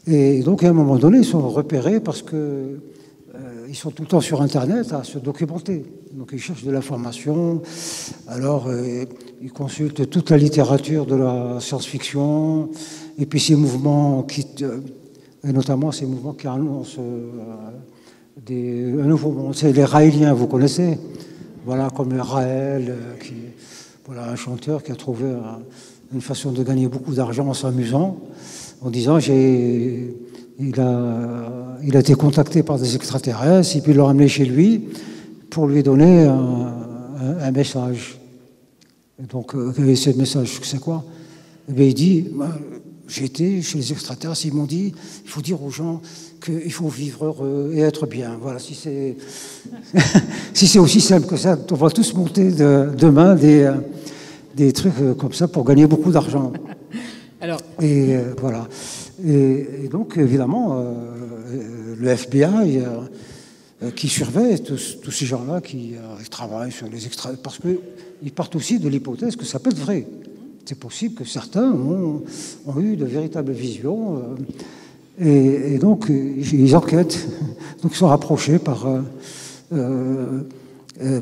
C: Et donc, à un moment donné, ils sont repérés parce que ils sont tout le temps sur Internet à se documenter. Donc, ils cherchent de l'information. Alors, ils consultent toute la littérature de la science-fiction. Et puis ces mouvements et notamment ces mouvements qui annoncent un nouveau monde. C'est les raéliens, vous connaissez? Voilà, comme Raël, un chanteur qui a trouvé une façon de gagner beaucoup d'argent en s'amusant, en disant il a été contacté par des extraterrestres et puis il l'a ramené chez lui pour lui donner un message. Et donc, ce message, c'est quoi? Et bien, il dit... J'ai été chez les extraterrestres, ils m'ont dit il faut dire aux gens qu'il faut vivre heureux et être bien. Voilà, si c'est si c'est aussi simple que ça, on va tous monter demain des trucs comme ça pour gagner beaucoup d'argent.
B: Alors...
C: Et voilà. Et donc, évidemment, le FBI qui surveille tous ces gens-là qui travaillent sur les extraterrestres, parce qu'ils partent aussi de l'hypothèse que ça peut être vrai. C'est possible que certains ont eu de véritables visions et donc ils enquêtent. Donc ils sont rapprochés par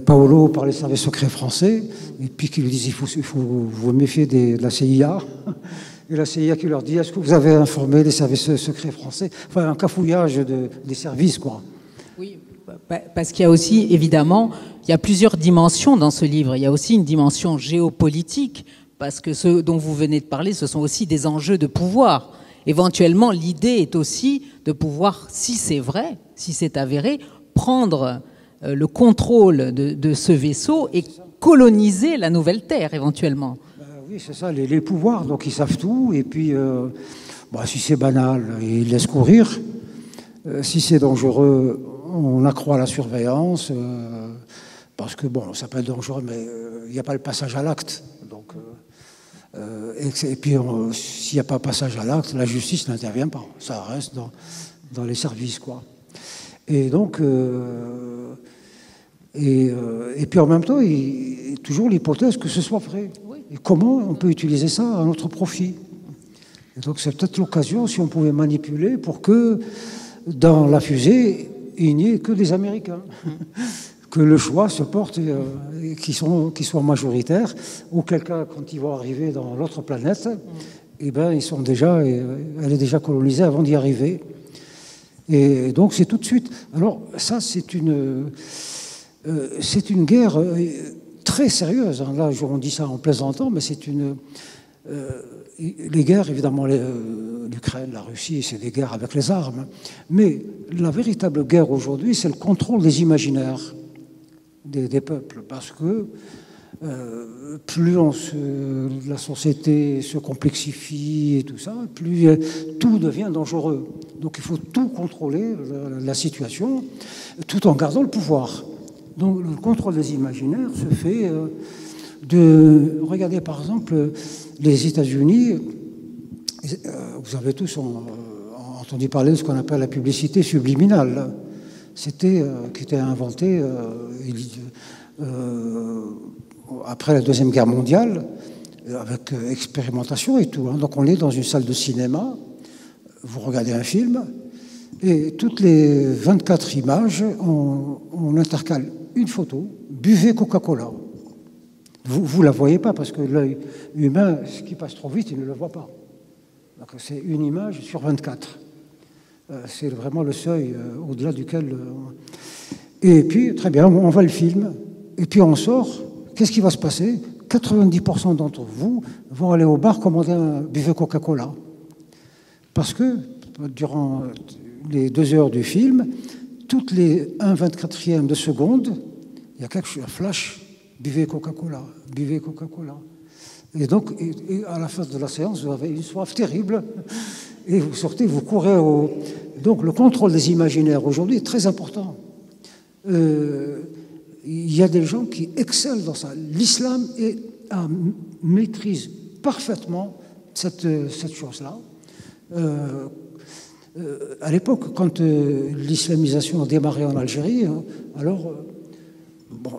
C: Paolo, par les services secrets français, et puis qui lui disent il faut vous méfier de la CIA. Et la CIA qui leur dit est-ce que vous avez informé les services secrets français? Enfin, un cafouillage des services, quoi.
B: Oui, parce qu'il y a aussi, évidemment, il y a plusieurs dimensions dans ce livre. Il y a aussi une dimension géopolitique, parce que ce dont vous venez de parler, ce sont aussi des enjeux de pouvoir. Éventuellement, l'idée est aussi de pouvoir, si c'est vrai, si c'est avéré, prendre le contrôle de ce vaisseau et coloniser la nouvelle Terre, éventuellement.
C: Oui, c'est ça, les pouvoirs, donc ils savent tout, et puis si c'est banal, ils laissent courir. Si c'est dangereux, on accroît la surveillance, parce que, ça peut être dangereux, mais il n'y a pas le passage à l'acte. Donc, et puis, s'il n'y a pas passage à l'acte, la justice n'intervient pas. Ça reste dans les services, quoi. Et donc, et puis en même temps, il y a toujours l'hypothèse que ce soit vrai. Oui. Et comment on peut utiliser ça à notre profit? Et donc, c'est peut-être l'occasion, si on pouvait manipuler, pour que dans la fusée, il n'y ait que des Américains. Que le choix se porte, qu'ils soient majoritaires, auquel cas, quand ils vont arriver dans l'autre planète, elle est déjà colonisée avant d'y arriver. Et donc, c'est tout de suite. Alors, ça, c'est une guerre très sérieuse. Là, on dit ça en plaisantant, mais c'est une... les guerres, évidemment, l'Ukraine, la Russie, c'est des guerres avec les armes. Mais la véritable guerre aujourd'hui, c'est le contrôle des imaginaires des peuples. Parce que plus la société se complexifie et tout ça, plus tout devient dangereux. Donc il faut tout contrôler, la situation, tout en gardant le pouvoir. Donc le contrôle des imaginaires se fait regardez par exemple les États-Unis. Vous avez tous entendu parler de ce qu'on appelle la publicité subliminale. C'était qui était inventé après la Deuxième Guerre mondiale, avec expérimentation et tout. Donc on est dans une salle de cinéma, vous regardez un film, et toutes les 24 images, on intercale une photo, buvez Coca-Cola. Vous ne la voyez pas, parce que l'œil humain, ce qui passe trop vite, il ne le voit pas. Donc c'est une image sur 24. C'est vraiment le seuil au-delà duquel... Et puis, très bien, on voit le film, et puis on sort. Qu'est-ce qui va se passer? 90% d'entre vous vont aller au bar commander un buffet Coca-Cola. Parce que, durant les 2 heures du film, toutes les 1/24e de seconde, il y a quelque chose, un flash, buvez Coca-Cola, buvez Coca-Cola. Et donc, à la fin de la séance, vous avez une soif terrible, et vous sortez, vous courez au... Donc, le contrôle des imaginaires aujourd'hui est très important. Il y a des gens qui excellent dans ça. L'islam maîtrise parfaitement cette chose-là. À l'époque, quand l'islamisation a démarré en Algérie, alors,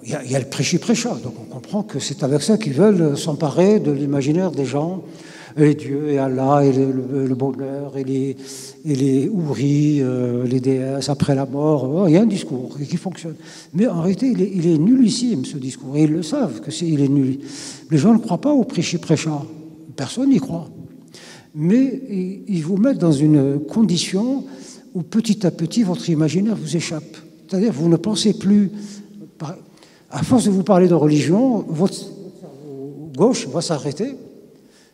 C: il y a le prêchi-prêcha, donc on comprend que c'est avec ça qu'ils veulent s'emparer de l'imaginaire des gens, et Dieu, et Allah, et le bonheur, et les houris, les déesses après la mort. Il y a un discours qui fonctionne. Mais en réalité, il est nullissime, ce discours. Et ils le savent il est nul. Les gens ne croient pas au prêchi-prêcha. Personne n'y croit. Mais ils vous mettent dans une condition où petit à petit, votre imaginaire vous échappe. C'est-à-dire vous ne pensez plus... À force de vous parler de religion, votre cerveau gauche va s'arrêter.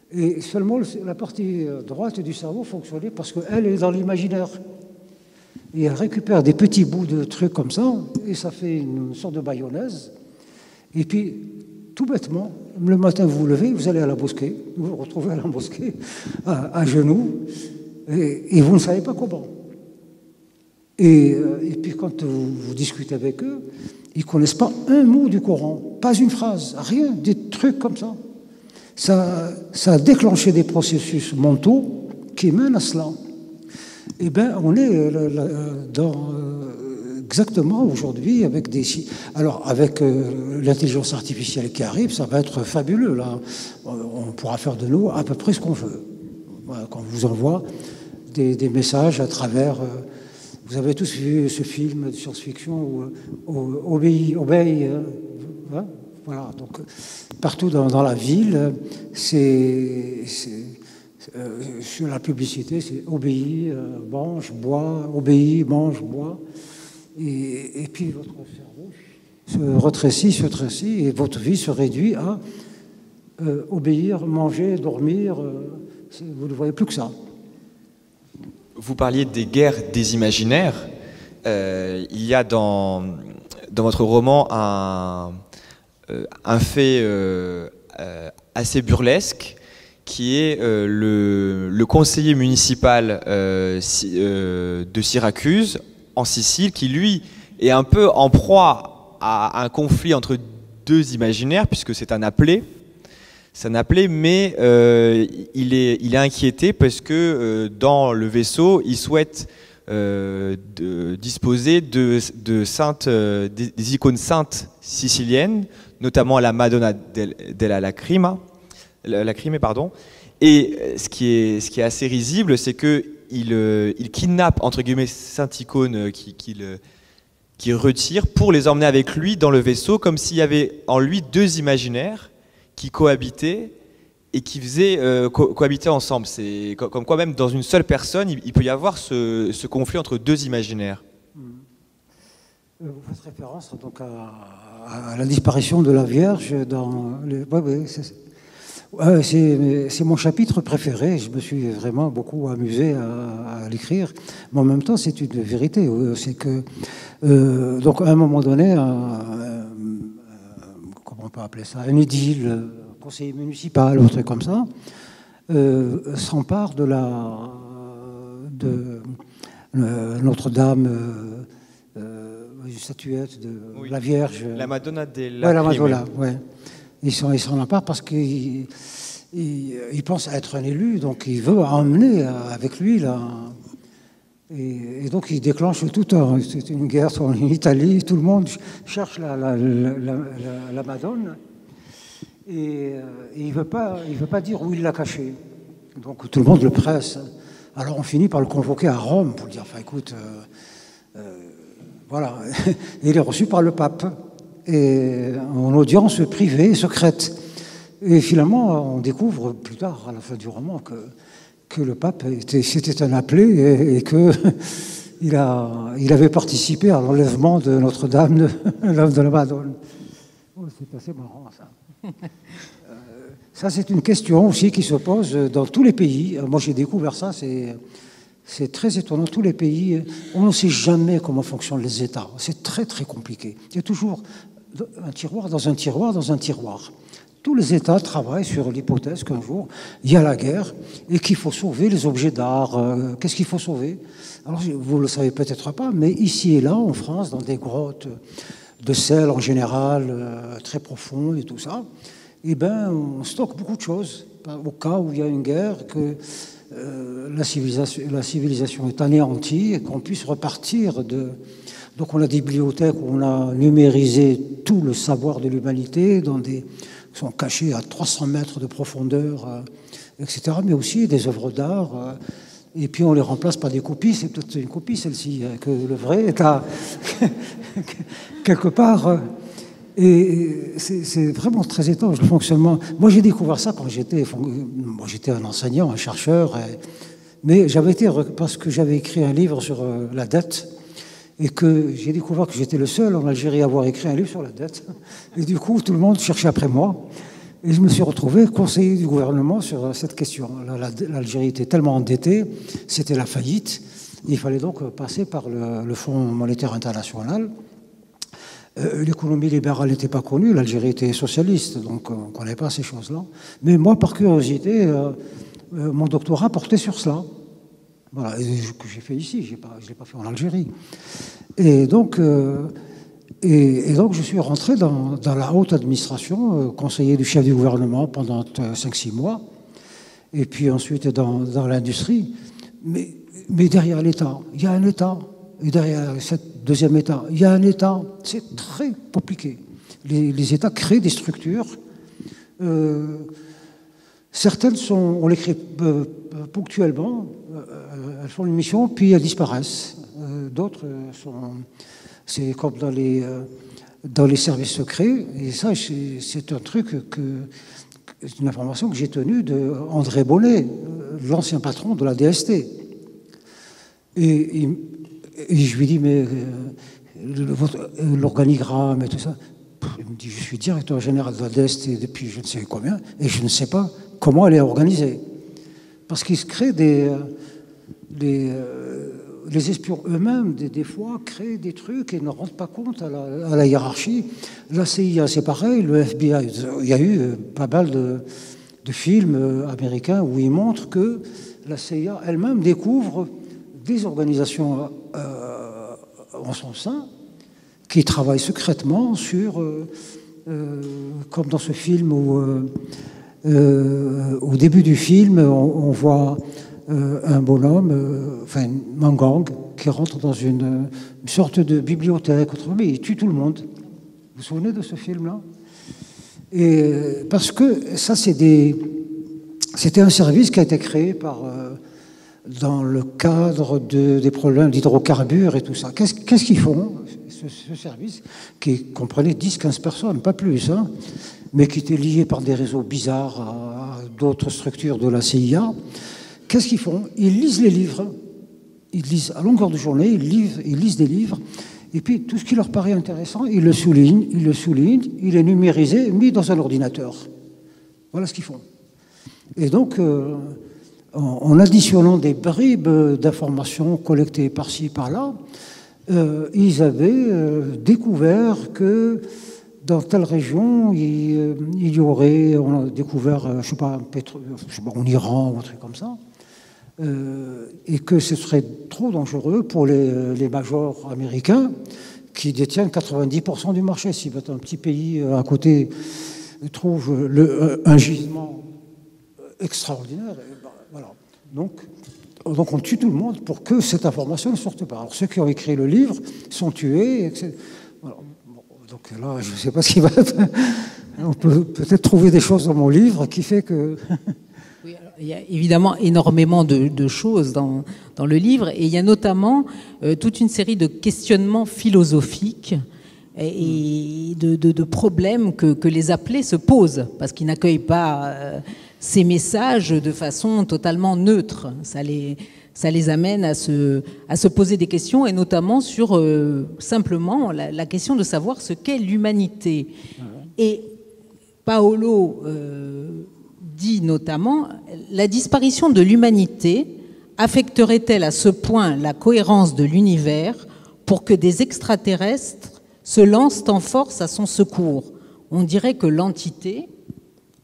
C: Et seulement la partie droite du cerveau fonctionnait parce qu'elle est dans l'imaginaire. Et elle récupère des petits bouts de trucs comme ça, et ça fait une sorte de mayonnaise. Et puis, tout bêtement, le matin, vous vous levez, vous allez à la mosquée, vous vous retrouvez à la mosquée, à genoux, et vous ne savez pas comment. Et puis, quand vous discutez avec eux, ils ne connaissent pas un mot du Coran, pas une phrase, rien, des trucs comme ça. Ça a déclenché des processus mentaux qui mènent à cela. Eh bien, on est exactement aujourd'hui avec des... Alors, avec l'intelligence artificielle qui arrive, ça va être fabuleux, là. On pourra faire de nous à peu près ce qu'on veut. Voilà, quand on vous envoie des messages à travers... vous avez tous vu ce film de science-fiction où obéis, hein, voilà, donc partout dans la ville, sur la publicité, c'est obéis, mange, bois, obéis, mange, bois. Et puis votre cerveau se rétrécit, et votre vie se réduit à obéir, manger, dormir, vous ne voyez plus que ça.
D: Vous parliez des guerres des imaginaires. Il y a dans votre roman un fait assez burlesque qui est le conseiller municipal de Syracuse en Sicile qui lui est un peu en proie à un conflit entre deux imaginaires puisque c'est un appelé. C'est un appelé, mais il est inquiété parce que dans le vaisseau, il souhaite disposer des icônes saintes siciliennes, notamment la Madonna della Lacrime, pardon. Et ce qui est assez risible, c'est qu'il kidnappe entre guillemets sainte icône qu'il retire pour les emmener avec lui dans le vaisseau, comme s'il y avait en lui deux imaginaires qui cohabitaient et qui faisaient cohabiter ensemble. C'est comme quoi même dans une seule personne, il peut y avoir ce conflit entre deux imaginaires.
C: Vous faites référence donc à la disparition de la Vierge dans les... c'est mon chapitre préféré. Je me suis vraiment beaucoup amusé à l'écrire. Mais en même temps, c'est une vérité. C'est que, donc, à un moment donné, comment on peut appeler ça, un édile, conseiller municipal, ou un truc comme ça, s'empare de Notre-Dame, une statuette de la Vierge.
D: La Madonna della
C: la Madonna, ouais. Il s'en empare parce qu'il pense être un élu, donc il veut emmener avec lui là. Et donc il déclenche tout c'est une guerre en Italie, tout le monde cherche la Madone et il veut pas dire où il l'a cachée. Donc tout le monde le presse. Alors on finit par le convoquer à Rome pour lui dire, enfin écoute, voilà. Et il est reçu par le pape et en audience privée, secrète. Et finalement, on découvre plus tard, à la fin du roman, que le pape c'était un appelé et qu'il avait participé à l'enlèvement de Notre-Dame de la Madone. Oh, c'est assez marrant, ça. Ça, c'est une question aussi qui se pose dans tous les pays. Moi, j'ai découvert ça, c'est très étonnant. Tous les pays, on ne sait jamais comment fonctionnent les États. C'est très, très compliqué. Il y a toujours un tiroir dans un tiroir dans un tiroir. Tous les États travaillent sur l'hypothèse qu'un jour, il y a la guerre et qu'il faut sauver les objets d'art. Qu'est-ce qu'il faut sauver? Alors, vous ne le savez peut-être pas, mais ici et là, en France, dans des grottes de sel en général, très profondes et tout ça, eh ben, on stocke beaucoup de choses. Au cas où il y a une guerre, que la civilisation est anéantie et qu'on puisse repartir de... Donc on a des bibliothèques où on a numérisé tout le savoir de l'humanité qui sont cachés à 300 mètres de profondeur, etc. Mais aussi des œuvres d'art. Et puis on les remplace par des copies. C'est peut-être une copie celle-ci, que le vrai est à quelque part. Et c'est vraiment très étrange le fonctionnement. Moi j'ai découvert ça quand j'étais un enseignant, un chercheur. Mais j'avais été, parce que j'avais écrit un livre sur la dette. Et que j'ai découvert que j'étais le seul en Algérie à avoir écrit un livre sur la dette. Et du coup, tout le monde cherchait après moi. Et je me suis retrouvé conseiller du gouvernement sur cette question. L'Algérie était tellement endettée, c'était la faillite. Il fallait donc passer par le Fonds monétaire international. L'économie libérale n'était pas connue, l'Algérie était socialiste, donc on ne connaît pas ces choses-là. Mais moi, par curiosité, mon doctorat portait sur cela. Voilà, que j'ai fait ici, je ne l'ai pas fait en Algérie. Et donc je suis rentré dans la haute administration, conseiller du chef du gouvernement pendant 5-6 mois, et puis ensuite dans l'industrie. Mais derrière l'État, il y a un État, et derrière ce deuxième État, il y a un État. C'est très compliqué. Les États créent des structures. Certaines on les crée ponctuellement, elles font une mission, puis elles disparaissent. D'autres c'est comme dans les services secrets, et ça, c'est un truc c'est une information que j'ai tenue de André Bonnet, l'ancien patron de la DST. Et je lui dis, mais l'organigramme et tout ça, Il me dit, je suis directeur général de la DST depuis je ne sais combien, et je ne sais pas comment elle est organisée. Parce qu'il se crée les espions eux-mêmes, des fois, créent des trucs et ne rendent pas compte à la hiérarchie. La CIA, c'est pareil, le FBI, il y a eu pas mal de films américains où ils montrent que la CIA elle-même découvre des organisations en son sein qui travaillent secrètement sur, comme dans ce film où, au début du film, on voit un bonhomme, enfin un gang, qui rentre dans une sorte de bibliothèque, autrement, il tue tout le monde. Vous vous souvenez de ce film-là? Et parce que ça, c'était un service qui a été créé dans le cadre des problèmes d'hydrocarbures et tout ça. Qu'est-ce qu'ils font, ce service, qui comprenait 10-15 personnes, pas plus, hein, mais qui était lié par des réseaux bizarres à d'autres structures de la CIA? Qu'est-ce qu'ils font? Ils lisent les livres. Ils lisent à longueur de journée, ils lisent des livres. Et puis, tout ce qui leur paraît intéressant, ils le soulignent, il est numérisé, mis dans un ordinateur. Voilà ce qu'ils font. Et donc, en additionnant des bribes d'informations collectées par-ci, par-là, ils avaient découvert que dans telle région, il y aurait, on a découvert, je sais pas, en Iran ou un truc comme ça, et que ce serait trop dangereux pour les majors américains qui détiennent 90% du marché. Si un petit pays à côté trouve un gisement extraordinaire, voilà. Donc on tue tout le monde pour que cette information ne sorte pas. Alors ceux qui ont écrit le livre sont tués, etc. Voilà. Donc là, je ne sais pas ce qui va être. On peut peut-être trouver des choses dans mon livre qui fait que...
B: Oui, alors, il y a évidemment énormément de choses dans le livre, et il y a notamment toute une série de questionnements philosophiques et de problèmes que les appelés se posent, parce qu'ils n'accueillent pas ces messages de façon totalement neutre. Ça les amène à se poser des questions, et notamment sur simplement la question de savoir ce qu'est l'humanité. Et Paolo dit notamment, la disparition de l'humanité affecterait-elle à ce point la cohérence de l'univers pour que des extraterrestres se lancent en force à son secours? On dirait que l'entité,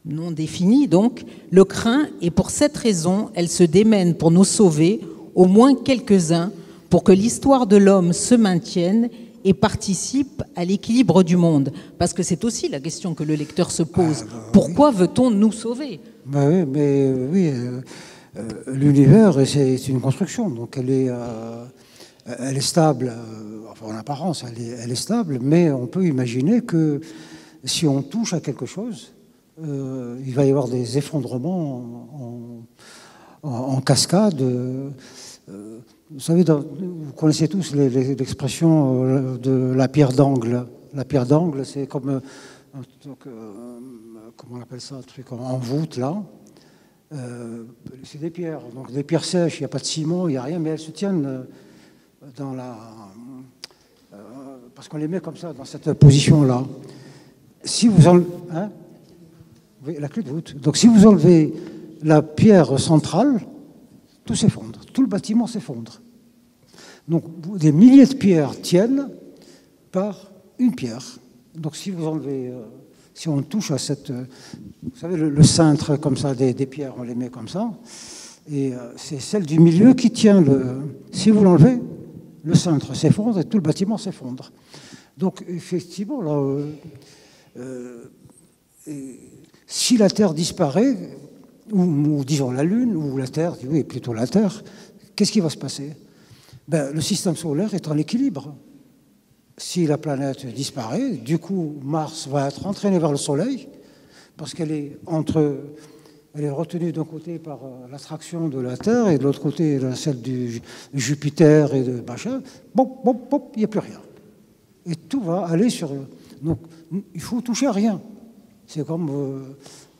B: non définie donc, le craint, et pour cette raison, elle se démène pour nous sauver, au moins quelques-uns, pour que l'histoire de l'homme se maintienne et participe à l'équilibre du monde. Parce que c'est aussi la question que le lecteur se pose. Pourquoi veut-on nous sauver?
C: Oui, mais oui, l'univers, c'est une construction, donc elle est stable, enfin en apparence, elle est stable, mais on peut imaginer que si on touche à quelque chose, il va y avoir des effondrements en cascade. Vous savez, vous connaissez tous l'expression de la pierre d'angle. La pierre d'angle, c'est comme, comment on appelle ça, un truc en voûte, là. C'est des pierres, donc des pierres sèches, il n'y a pas de ciment, il n'y a rien, mais elles se tiennent dans parce qu'on les met comme ça, dans cette position-là. Si vous enlevez... Hein, oui, la clé de voûte. Donc si vous enlevez la pierre centrale, tout s'effondre, tout le bâtiment s'effondre. Donc des milliers de pierres tiennent par une pierre. Donc si vous enlevez, si on touche à cette, vous savez, le cintre comme ça des pierres, on les met comme ça, et c'est celle du milieu qui tient si vous l'enlevez, le cintre s'effondre et tout le bâtiment s'effondre. Donc effectivement, là, si la Terre disparaît, ou disons la Lune, ou la Terre, oui, plutôt la Terre, qu'est-ce qui va se passer? Le système solaire est en équilibre. Si la planète disparaît, du coup, Mars va être entraîné vers le Soleil, parce qu'elle est retenue d'un côté par l'attraction de la Terre, et de l'autre côté, celle du Jupiter et de machin. Il n'y a plus rien. Et tout va aller sur... Donc, il faut toucher à rien. C'est comme...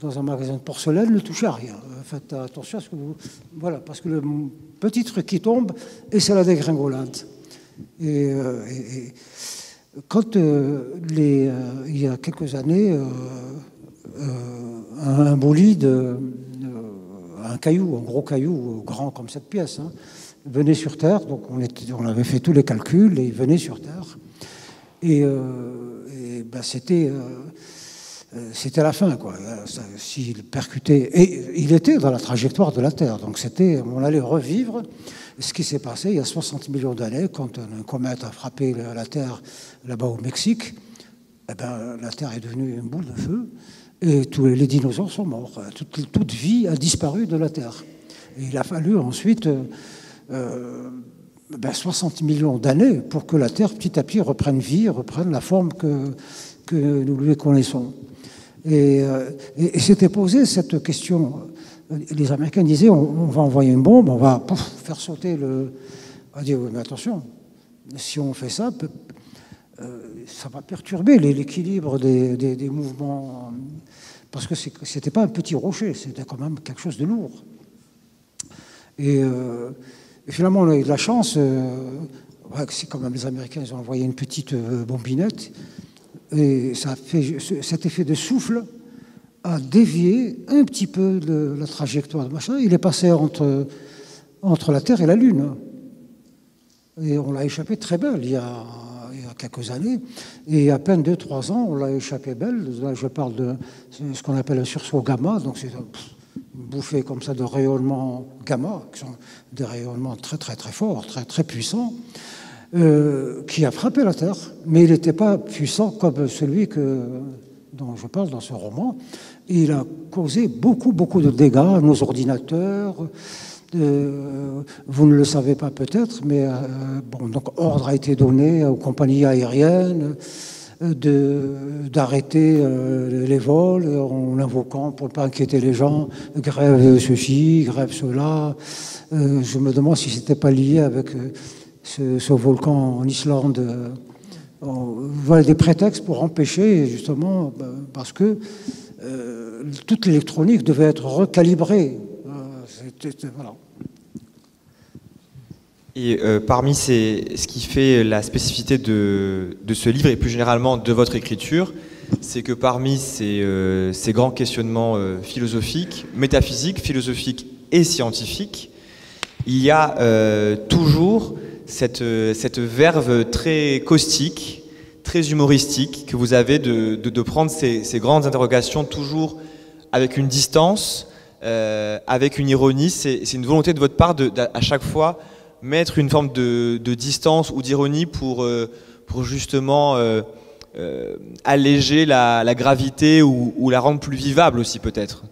C: dans un magasin de porcelaine, ne touchez à rien. Faites attention à ce que vous... Voilà, parce que le petit truc qui tombe, et c'est la dégringolade. quand il y a quelques années, un bolide, un caillou, un gros caillou, grand comme cette pièce, hein, venait sur Terre, donc on avait fait tous les calculs, et il venait sur Terre, et ben c'était la fin, quoi. S'il percutait, et il était dans la trajectoire de la Terre, donc on allait revivre ce qui s'est passé il y a 60 millions d'années, quand un comète a frappé la Terre là-bas au Mexique. Eh ben, la Terre est devenue une boule de feu, et tous les dinosaures sont morts. Toute vie a disparu de la Terre. Et il a fallu ensuite 60 millions d'années pour que la Terre, petit à petit, reprenne vie, reprenne la forme que nous lui connaissons. Et s'était posé cette question. Les Américains disaient, on va envoyer une bombe, on va faire sauter le... On va dire, oui, mais attention, si on fait ça, ça va perturber l'équilibre des mouvements, parce que c'était pas un petit rocher, c'était quand même quelque chose de lourd. Et finalement, on a eu de la chance, c'est quand même les Américains, ils ont envoyé une petite bombinette, et ça a fait cet effet de souffle a dévié un petit peu la trajectoire de machin. Il est passé entre la Terre et la Lune. Et on l'a échappé très belle il y a quelques années. Et à peine 2-3 ans, on l'a échappé belle. Là, je parle de ce qu'on appelle un sursaut gamma. Donc c'est une bouffée comme ça de rayonnements gamma, qui sont des rayonnements très très très forts, très très puissants, qui a frappé la Terre. Mais il n'était pas puissant comme celui dont je parle dans ce roman. Il a causé beaucoup, beaucoup de dégâts à nos ordinateurs. Vous ne le savez pas peut-être, mais donc ordre a été donné aux compagnies aériennes d'arrêter les vols en invoquant, pour ne pas inquiéter les gens, grève ceci, grève cela. Je me demande si ce n'était pas lié avec ce volcan en Islande. Voilà des prétextes pour empêcher, justement, parce que toute l'électronique devait être recalibrée. Voilà.
D: Et parmi ce qui fait la spécificité de ce livre et plus généralement de votre écriture, c'est que parmi ces grands questionnements philosophiques, métaphysiques, philosophiques et scientifiques, il y a toujours cette verve très caustique, très humoristique que vous avez de prendre ces grandes interrogations toujours avec une distance, avec une ironie. C'est une volonté de votre part à chaque fois mettre une forme de distance ou d'ironie pour justement alléger la gravité ou la rendre plus vivable aussi peut-être.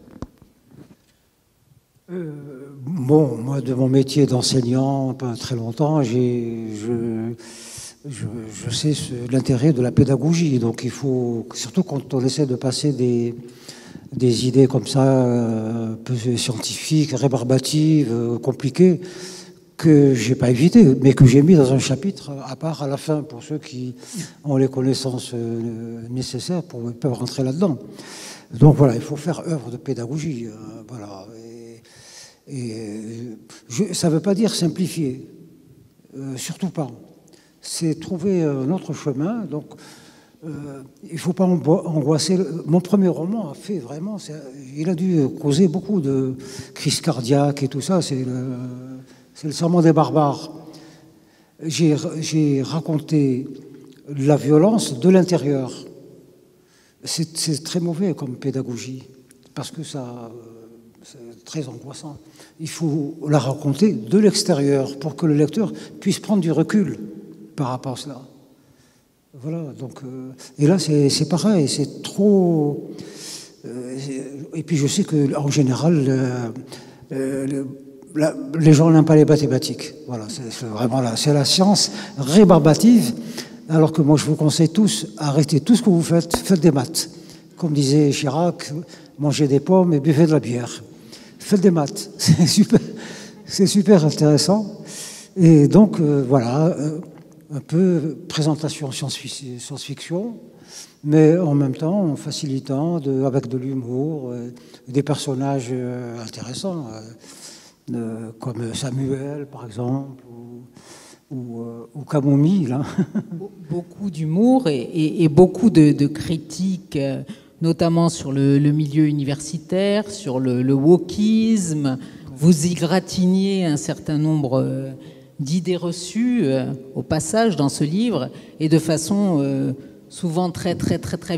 C: Bon, moi de mon métier d'enseignant, pas très longtemps, je sais l'intérêt de la pédagogie. Donc il faut, surtout quand on essaie de passer des idées comme ça, un peu scientifiques, rébarbatives, compliquées, que j'ai pas évité, mais que j'ai mis dans un chapitre à part à la fin pour ceux qui ont les connaissances nécessaires pour peuvent rentrer là-dedans. Donc voilà, il faut faire œuvre de pédagogie. Voilà. Ça ne veut pas dire simplifier, surtout pas. C'est trouver un autre chemin. Donc, il ne faut pas angoisser. Mon premier roman a fait vraiment. Il a dû causer beaucoup de crises cardiaques et tout ça. C'est le serment des barbares. J'ai raconté la violence de l'intérieur. C'est très mauvais comme pédagogie, parce que c'est très angoissant. Il faut la raconter de l'extérieur pour que le lecteur puisse prendre du recul par rapport à cela. Voilà, donc, et là c'est pareil, c'est trop... et puis je sais qu'en général, les gens n'aiment pas les mathématiques. Voilà, c'est vraiment là, c'est la science rébarbative, alors que moi je vous conseille tous, arrêtez tout ce que vous faites, faites des maths. Comme disait Chirac, mangez des pommes et buvez de la bière. Faites des maths, c'est super intéressant. Et donc, voilà, un peu présentation science-fiction, mais en même temps en facilitant, avec de l'humour, des personnages intéressants, comme Samuel, par exemple, ou camomille. Hein.
B: Beaucoup d'humour et beaucoup de critiques, notamment sur le milieu universitaire, sur le wokisme. Vous y gratiniez un certain nombre d'idées reçues au passage dans ce livre, et de façon souvent très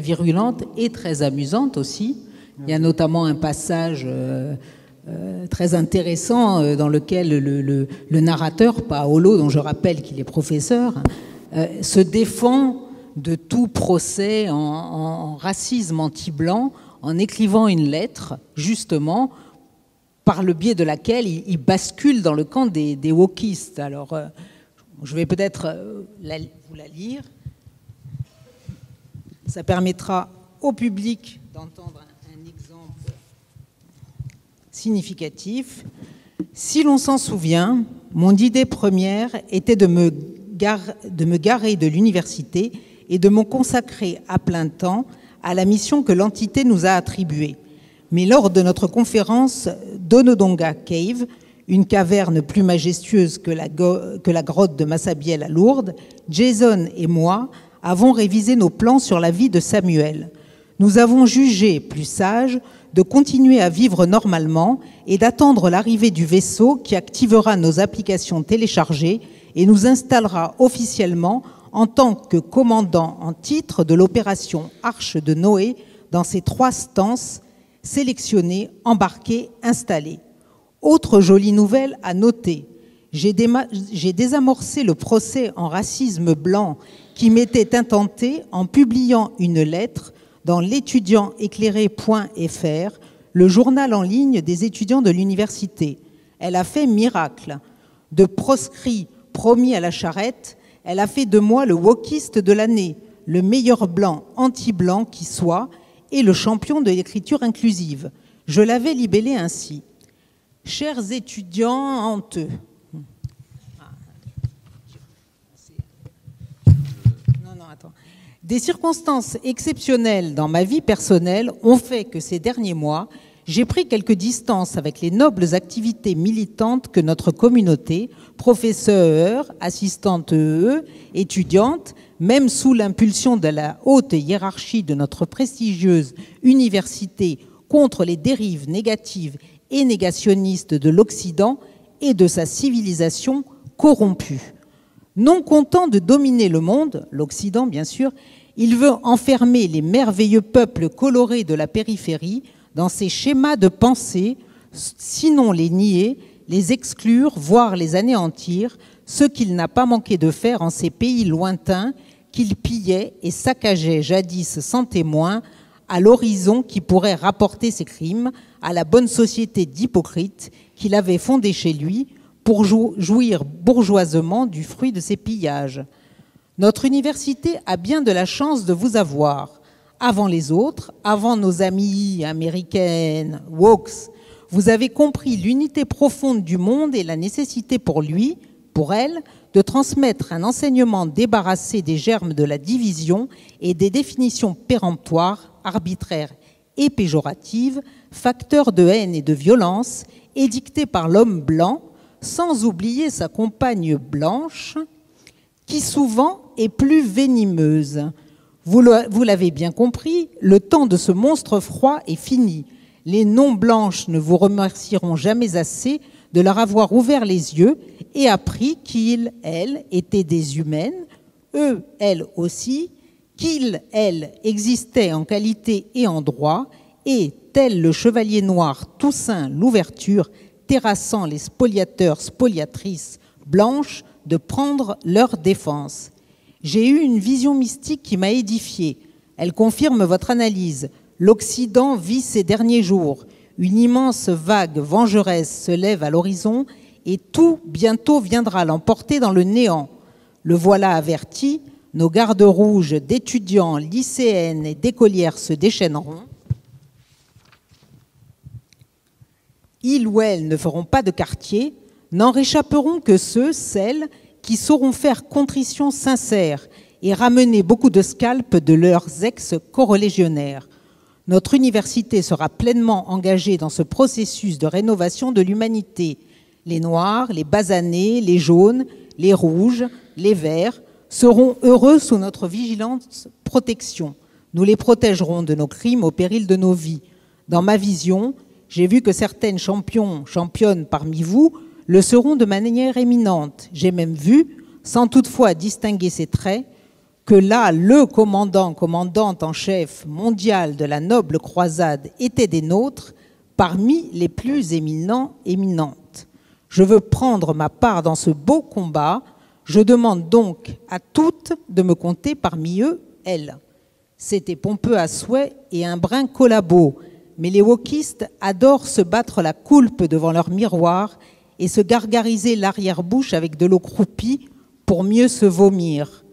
B: virulente et très amusante aussi. Il y a notamment un passage très intéressant dans lequel le narrateur, Paolo, dont je rappelle qu'il est professeur, se défend de tout procès en racisme anti-blanc en écrivant une lettre, justement, par le biais de laquelle il bascule dans le camp des wokistes. Alors, je vais peut-être vous la lire. Ça permettra au public d'entendre un exemple significatif. Si l'on s'en souvient, mon idée première était de me garer de l'université et de me consacrer à plein temps à la mission que l'entité nous a attribuée. Mais lors de notre conférence d'Onondaga Cave, une caverne plus majestueuse que la grotte de Massabielle à Lourdes, Jason et moi avons révisé nos plans sur la vie de Samuel. Nous avons jugé plus sage de continuer à vivre normalement et d'attendre l'arrivée du vaisseau qui activera nos applications téléchargées et nous installera officiellement en tant que commandant en titre de l'opération Arche de Noé dans ces 3 stances sélectionnées, embarquées, installées. Autre jolie nouvelle à noter, j'ai désamorcé le procès en racisme blanc qui m'était intenté en publiant une lettre dans l'étudiantéclairé.fr, le journal en ligne des étudiants de l'université. Elle a fait miracle. De proscrit promis à la charrette, elle a fait de moi le wokiste de l'année, le meilleur blanc anti-blanc qui soit, et le champion de l'écriture inclusive. Je l'avais libellé ainsi. Chers étudiants, des circonstances exceptionnelles dans ma vie personnelle ont fait que ces derniers mois, j'ai pris quelques distances avec les nobles activités militantes que notre communauté, professeurs, assistantes étudiantes, même sous l'impulsion de la haute hiérarchie de notre prestigieuse université contre les dérives négatives et négationnistes de l'Occident et de sa civilisation corrompue. Non content de dominer le monde, l'Occident bien sûr, il veut enfermer les merveilleux peuples colorés de la périphérie dans ses schémas de pensée, sinon les nier, les exclure, voire les anéantir, ce qu'il n'a pas manqué de faire en ces pays lointains qu'il pillait et saccageait jadis sans témoin, à l'horizon qui pourrait rapporter ses crimes à la bonne société d'hypocrites qu'il avait fondée chez lui pour jouir bourgeoisement du fruit de ses pillages. Notre université a bien de la chance de vous avoir. Avant les autres, avant nos amies américaines, woks, vous avez compris l'unité profonde du monde et la nécessité pour lui, pour elle, de transmettre un enseignement débarrassé des germes de la division et des définitions péremptoires, arbitraires et péjoratives, facteurs de haine et de violence, édictées par l'homme blanc, sans oublier sa compagne blanche, qui souvent est plus venimeuse. Vous l'avez bien compris, le temps de ce monstre froid est fini. Les non-blanches ne vous remercieront jamais assez de leur avoir ouvert les yeux et appris qu'ils, elles, étaient des humaines, eux, elles aussi, qu'ils, elles, existaient en qualité et en droit, et, tel le chevalier noir Toussaint l'ouverture, terrassant les spoliateurs, spoliatrices blanches, de prendre leur défense. J'ai eu une vision mystique qui m'a édifiée. Elle confirme votre analyse. L'Occident vit ses derniers jours. Une immense vague vengeresse se lève à l'horizon et tout bientôt viendra l'emporter dans le néant. Le voilà averti, nos gardes rouges d'étudiants, lycéennes et d'écolières se déchaîneront. Ils ou elles ne feront pas de quartier, n'en réchapperont que ceux, celles, qui sauront faire contrition sincère et ramener beaucoup de scalps de leurs ex-corolégionnaires. Notre université sera pleinement engagée dans ce processus de rénovation de l'humanité. Les noirs, les basanés, les jaunes, les rouges, les verts, seront heureux sous notre vigilante protection. Nous les protégerons de nos crimes au péril de nos vies. Dans ma vision, j'ai vu que certaines championnes parmi vous le seront de manière éminente. J'ai même vu, sans toutefois distinguer ces traits, que là, le commandante en chef mondial de la noble croisade était des nôtres, parmi les plus éminentes. Je veux prendre ma part dans ce beau combat. Je demande donc à toutes de me compter parmi eux, elles. C'était pompeux à souhait et un brin collabo, mais les wokistes adorent se battre la coulpe devant leur miroir et se gargariser l'arrière-bouche avec de l'eau croupie pour mieux se vomir.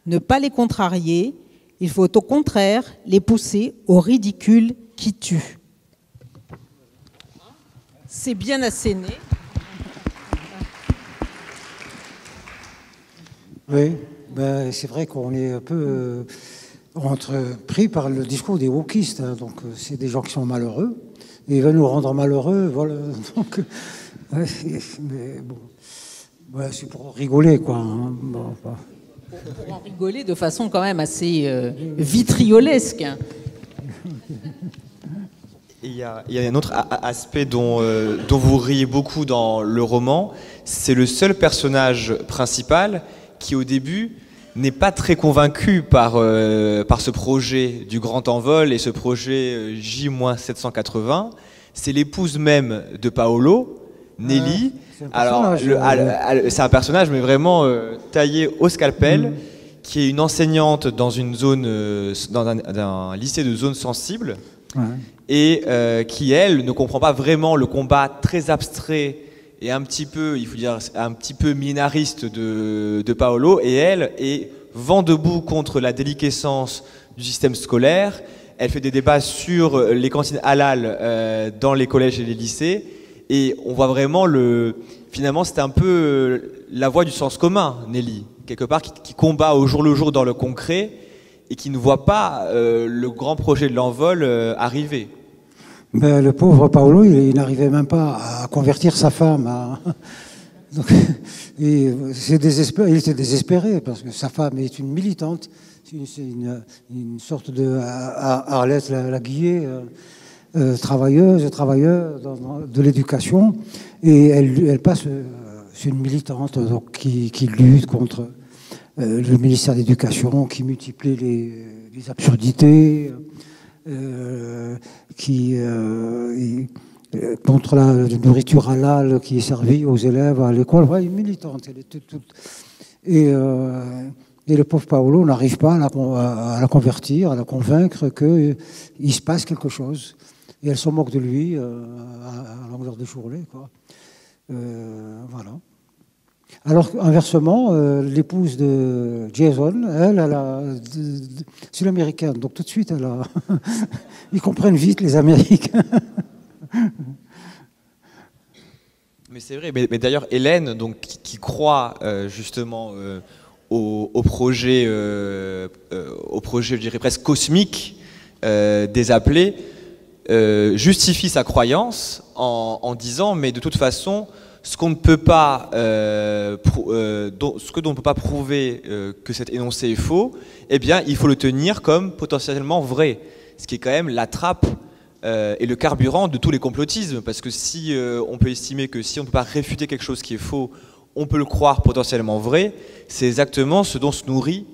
B: Ne pas les contrarier, il faut au contraire les pousser au ridicule qui tue. C'est bien asséné.
C: Oui, ben, c'est vrai qu'on est un peu pris par le discours des wokistes. Hein, donc, c'est des gens qui sont malheureux. Et ils veulent nous rendre malheureux. Voilà. Donc, mais bon, ouais, c'est pour rigoler, quoi. Hein. Bon, bah.
B: Pour en rigoler de façon quand même assez vitriolesque.
D: Il y a un autre aspect dont vous riez beaucoup dans le roman, c'est le seul personnage principal qui au début n'est pas très convaincu par ce projet du grand envol et ce projet J-780. C'est l'épouse même de Paolo, Nelly. C'est un personnage mais vraiment taillé au scalpel, qui est une enseignante dans une zone, dans un lycée de zone sensible, et qui elle ne comprend pas vraiment le combat très abstrait et un petit peu, il faut dire, un petit peu millénariste de Paolo, et elle est vent debout contre la déliquescence du système scolaire. Elle fait des débats sur les cantines halal dans les collèges et les lycées. Et on voit vraiment finalement, c'est un peu la voie du sens commun, Nelly, quelque part, qui combat au jour le jour dans le concret et qui ne voit pas le grand projet de l'envol arriver.
C: Ben, le pauvre Paolo, il n'arrivait même pas à convertir sa femme. Donc, il était désespéré parce que sa femme est une militante, c'est une sorte de Arlette Laguiller. Travailleuse de l'éducation, et elle passe, c'est une militante donc, qui lutte contre le ministère de l'Éducation, qui multiplie les absurdités, contre la nourriture halal qui est servie aux élèves à l'école. Ouais, une militante. Elle est et le pauvre Paolo n'arrive pas à la convertir, à la convaincre qu'il se passe quelque chose. Et elle se moque de lui à longueur de journée, quoi. Voilà. Alors, inversement, l'épouse de Jason, c'est l'américaine, donc tout de suite, ils comprennent vite, les Américains.
D: Mais c'est vrai, mais d'ailleurs, Hélène, donc, qui croit justement au projet, je dirais presque cosmique des appelés, justifie sa croyance en disant mais de toute façon ce qu'on ne peut pas ce que l'on ne peut pas prouver que cet énoncé est faux, eh bien il faut le tenir comme potentiellement vrai, ce qui est quand même la trappe et le carburant de tous les complotismes, parce que si on peut estimer que si on ne peut pas réfuter quelque chose qui est faux, on peut le croire potentiellement vrai, c'est exactement ce dont se nourrit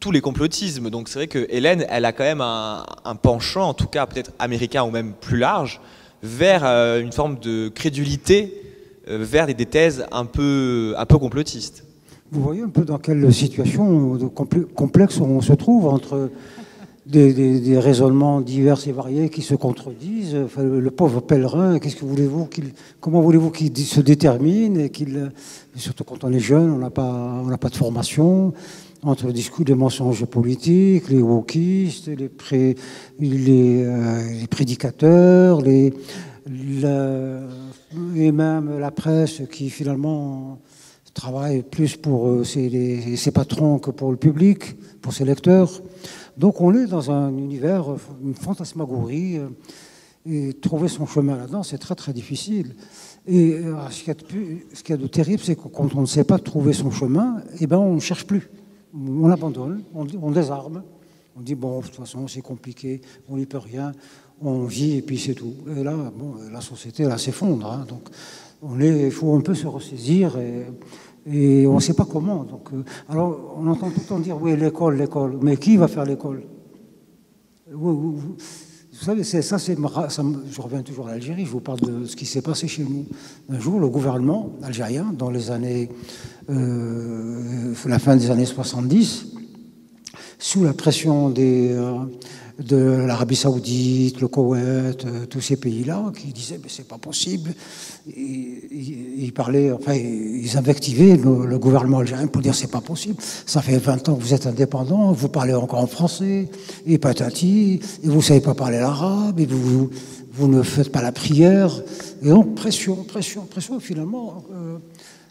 D: tous les complotismes. Donc c'est vrai que Hélène, elle a quand même un penchant, en tout cas peut-être américain ou même plus large, vers une forme de crédulité, vers des thèses un peu complotistes.
C: Vous voyez un peu dans quelle situation complexe on se trouve entre des raisonnements divers et variés qui se contredisent. Enfin, le pauvre pèlerin, comment voulez-vous qu'il se détermine et surtout quand on est jeune, on n'a pas de formation. Entre le discours des mensonges politiques, les wokistes, les prédicateurs, et même la presse qui finalement travaille plus pour ses patrons que pour le public, pour ses lecteurs. Donc on est dans un univers, une fantasmagorie, Et trouver son chemin là-dedans, c'est très très difficile. Et ce qu'il y a de terrible, c'est que quand on ne sait pas trouver son chemin, eh ben, on ne cherche plus. On abandonne, on désarme. On dit, bon, de toute façon, c'est compliqué, on n'y peut rien, on vit et puis c'est tout. Et là, bon, la société, là, s'effondre. Hein, donc, il faut un peu se ressaisir et on ne sait pas comment. Donc, alors, on entend tout le temps dire, oui, l'école, l'école. Mais qui va faire l'école? Vous savez, je reviens toujours à l'Algérie, je vous parle de ce qui s'est passé chez nous. Un jour, le gouvernement algérien, dans les années, la fin des années 70, sous la pression de l'Arabie Saoudite, le Koweït, tous ces pays-là, qui disaient mais c'est pas possible. Ils parlaient, enfin, ils invectivaient le gouvernement algérien pour dire c'est pas possible. Ça fait 20 ans que vous êtes indépendant, vous parlez encore en français, et patati, et vous savez pas parler l'arabe, et vous ne faites pas la prière. Et donc pression, pression, pression. Finalement,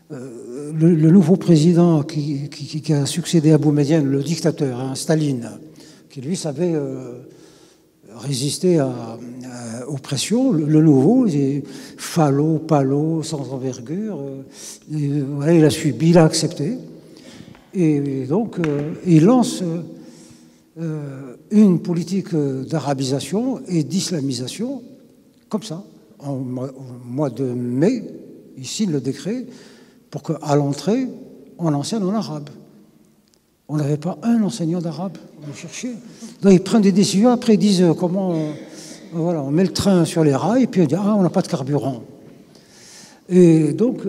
C: le nouveau président qui a succédé à Boumedienne, le dictateur, hein, Staline, qui lui savait résister aux pressions, le nouveau, falot, palot, sans envergure, voilà, il a subi, il a accepté. Et donc, il lance une politique d'arabisation et d'islamisation, comme ça, au mois de mai, il signe le décret pour qu'à l'entrée, on enseigne en arabe. On n'avait pas un enseignant d'arabe, on cherchait. Donc ils prennent des décisions, après ils disent comment voilà, on met le train sur les rails, et puis on dit ah, on n'a pas de carburant. Et donc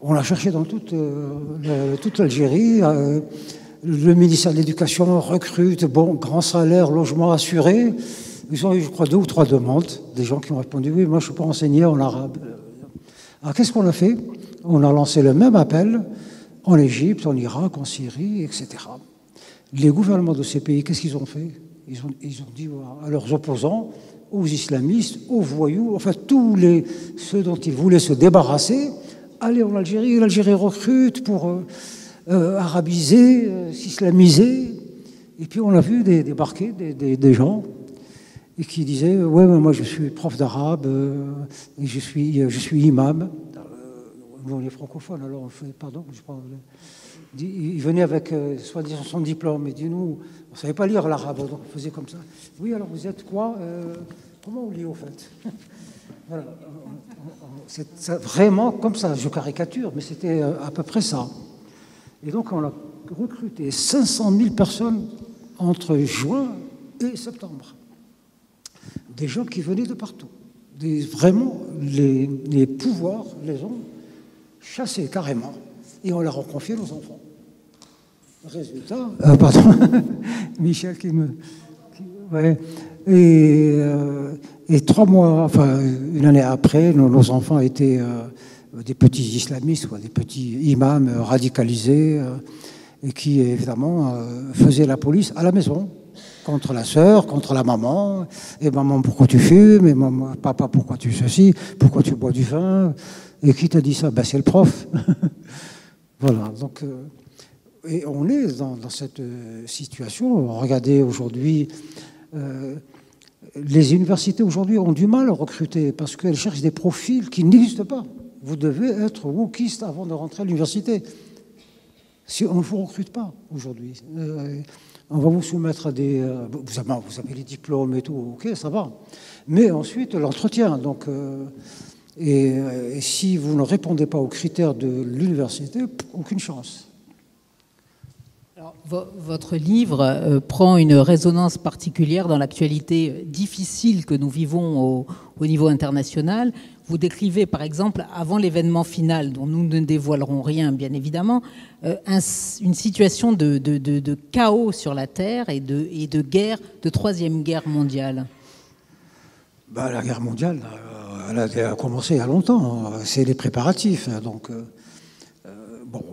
C: on l'a cherché dans toute l'Algérie. Le ministère de l'Éducation recrute, bon, grand salaire, logement assuré. Ils ont eu, je crois, 2 ou 3 demandes, des gens qui ont répondu oui, moi je ne peux pas enseigner en arabe. Alors qu'est-ce qu'on a fait? On a lancé le même appel en Égypte, en Irak, en Syrie, etc. Les gouvernements de ces pays, qu'est-ce qu'ils ont fait? Ils ont dit à leurs opposants, aux islamistes, aux voyous, enfin tous ceux dont ils voulaient se débarrasser, allez en Algérie, l'Algérie recrute pour arabiser, s'islamiser. Et puis on a vu débarquer des gens et qui disaient ouais, mais moi je suis prof d'arabe et je suis imam. Nous, on est francophones, alors on fait, pardon, je parle. Il venait avec soi-disant son diplôme et dit nous, on ne savait pas lire l'arabe, donc on faisait comme ça. Oui, alors vous êtes quoi? Comment on lit au fait? Voilà. C'est vraiment comme ça, je caricature, mais c'était à peu près ça. Et donc on a recruté 500 000 personnes entre juin et septembre. Des gens qui venaient de partout. Vraiment, les pouvoirs les ont chassés carrément. Et on leur a confié nos enfants. Résultat, pardon, Michel qui me... ouais. Et 3 mois, enfin une année après, nos enfants étaient des petits islamistes, quoi, des petits imams radicalisés et qui évidemment faisaient la police à la maison, contre la sœur, contre la maman. Et maman, pourquoi tu fumes? Et maman, papa, pourquoi tu ceci? Pourquoi tu bois du vin? Et qui t'a dit ça? Ben, c'est le prof. Voilà, donc... et on est dans cette situation. Regardez aujourd'hui, les universités aujourd'hui ont du mal à recruter parce qu'elles cherchent des profils qui n'existent pas. Vous devez être wokiste avant de rentrer à l'université. Si on ne vous recrute pas aujourd'hui, on va vous soumettre à des... vous avez les diplômes et tout, ok, ça va. Mais ensuite, l'entretien. Donc, et si vous ne répondez pas aux critères de l'université, aucune chance.
B: Alors, votre livre prend une résonance particulière dans l'actualité difficile que nous vivons au niveau international. Vous décrivez, par exemple, avant l'événement final, dont nous ne dévoilerons rien, bien évidemment, une situation de chaos sur la Terre et de guerre, de 3e guerre mondiale.
C: Ben, la guerre mondiale, elle a commencé il y a longtemps. C'est les préparatifs. Donc, bon...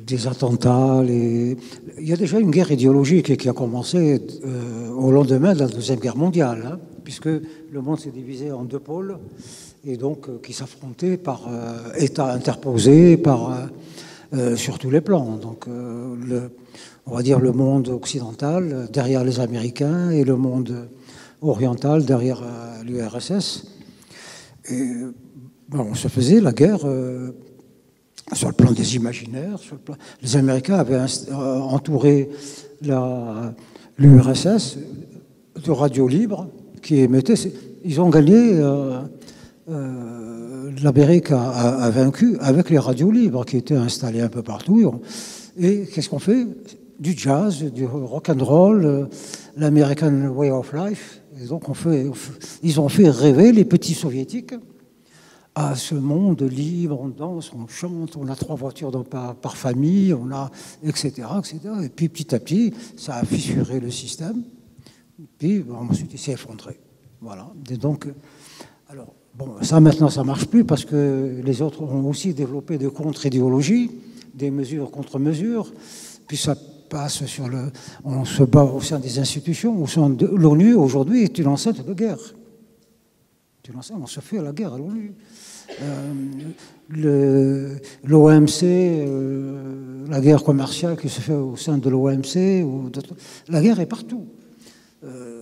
C: des attentats. Il y a déjà une guerre idéologique qui a commencé au lendemain de la Deuxième Guerre mondiale, hein, puisque le monde s'est divisé en 2 pôles, et donc qui s'affrontaient par États interposés, sur tous les plans. Donc, on va dire le monde occidental derrière les Américains et le monde orientale derrière l'URSS. Et on se faisait la guerre sur le plan des imaginaires. Les Américains avaient entouré l'URSS de radios libres qui émettaient. Ils ont gagné. L'Amérique a vaincu avec les radios libres qui étaient installées un peu partout. Et qu'est-ce qu'on fait? Du jazz, du rock and roll, l'American way of life. Et donc ils ont fait rêver les petits soviétiques à ce monde libre. On danse, on chante, on a 3 voitures par famille, on a etc., etc. Et puis petit à petit, ça a fissuré le système. Puis ensuite, il s'est effondré. Voilà. Et donc, alors. Bon, ça maintenant, ça ne marche plus parce que les autres ont aussi développé des contre-idéologies, des mesures contre mesures. Puis ça passe sur on se bat au sein des institutions. L'ONU, aujourd'hui, est une enceinte de guerre. On se fait la guerre à l'ONU. L'OMC, la guerre commerciale qui se fait au sein de l'OMC, la guerre est partout.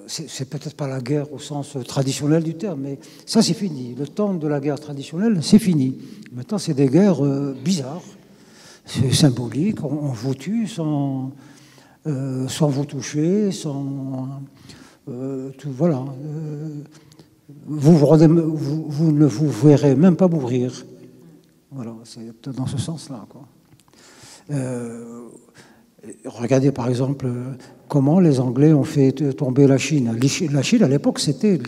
C: C'est peut-être pas la guerre au sens traditionnel du terme, mais ça c'est fini. Le temps de la guerre traditionnelle, c'est fini. Maintenant, c'est des guerres bizarres, c'est symbolique. On vous tue sans vous toucher, voilà. Vous ne vous verrez même pas mourir. Voilà, c'est dans ce sens-là, quoi. Regardez par exemple comment les Anglais ont fait tomber la Chine. La Chine, à l'époque, c'était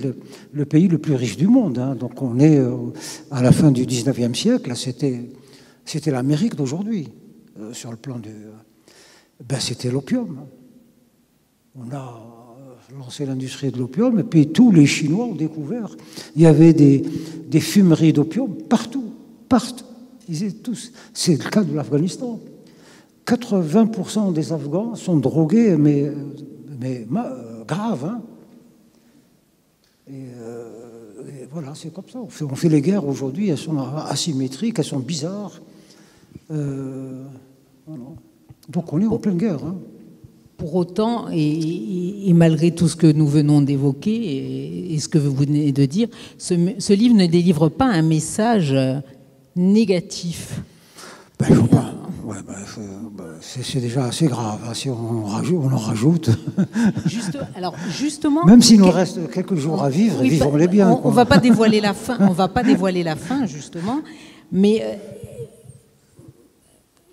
C: le pays le plus riche du monde. Hein. Donc on est à la fin du 19e siècle, c'était l'Amérique d'aujourd'hui, sur le plan du... c'était l'opium. On a lancé l'industrie de l'opium, et puis tous les Chinois ont découvert. Il y avait des fumeries d'opium partout. Ils étaient tous. C'est le cas de l'Afghanistan. 80% des Afghans sont drogués, mais grave. Hein. Et voilà, c'est comme ça. On fait les guerres aujourd'hui, elles sont asymétriques, elles sont bizarres. Voilà. Donc on est en pleine guerre. Hein.
B: Pour autant, et malgré tout ce que nous venons d'évoquer et ce que vous venez de dire, ce livre ne délivre pas un message négatif.
C: Il faut pas. Ouais, c'est déjà assez grave. Hein, si on en rajoute.
B: Alors justement,
C: même s'il nous reste quelques jours à vivre, vivons-les bien.
B: On ne va pas dévoiler la fin. On va pas dévoiler la fin, justement. Mais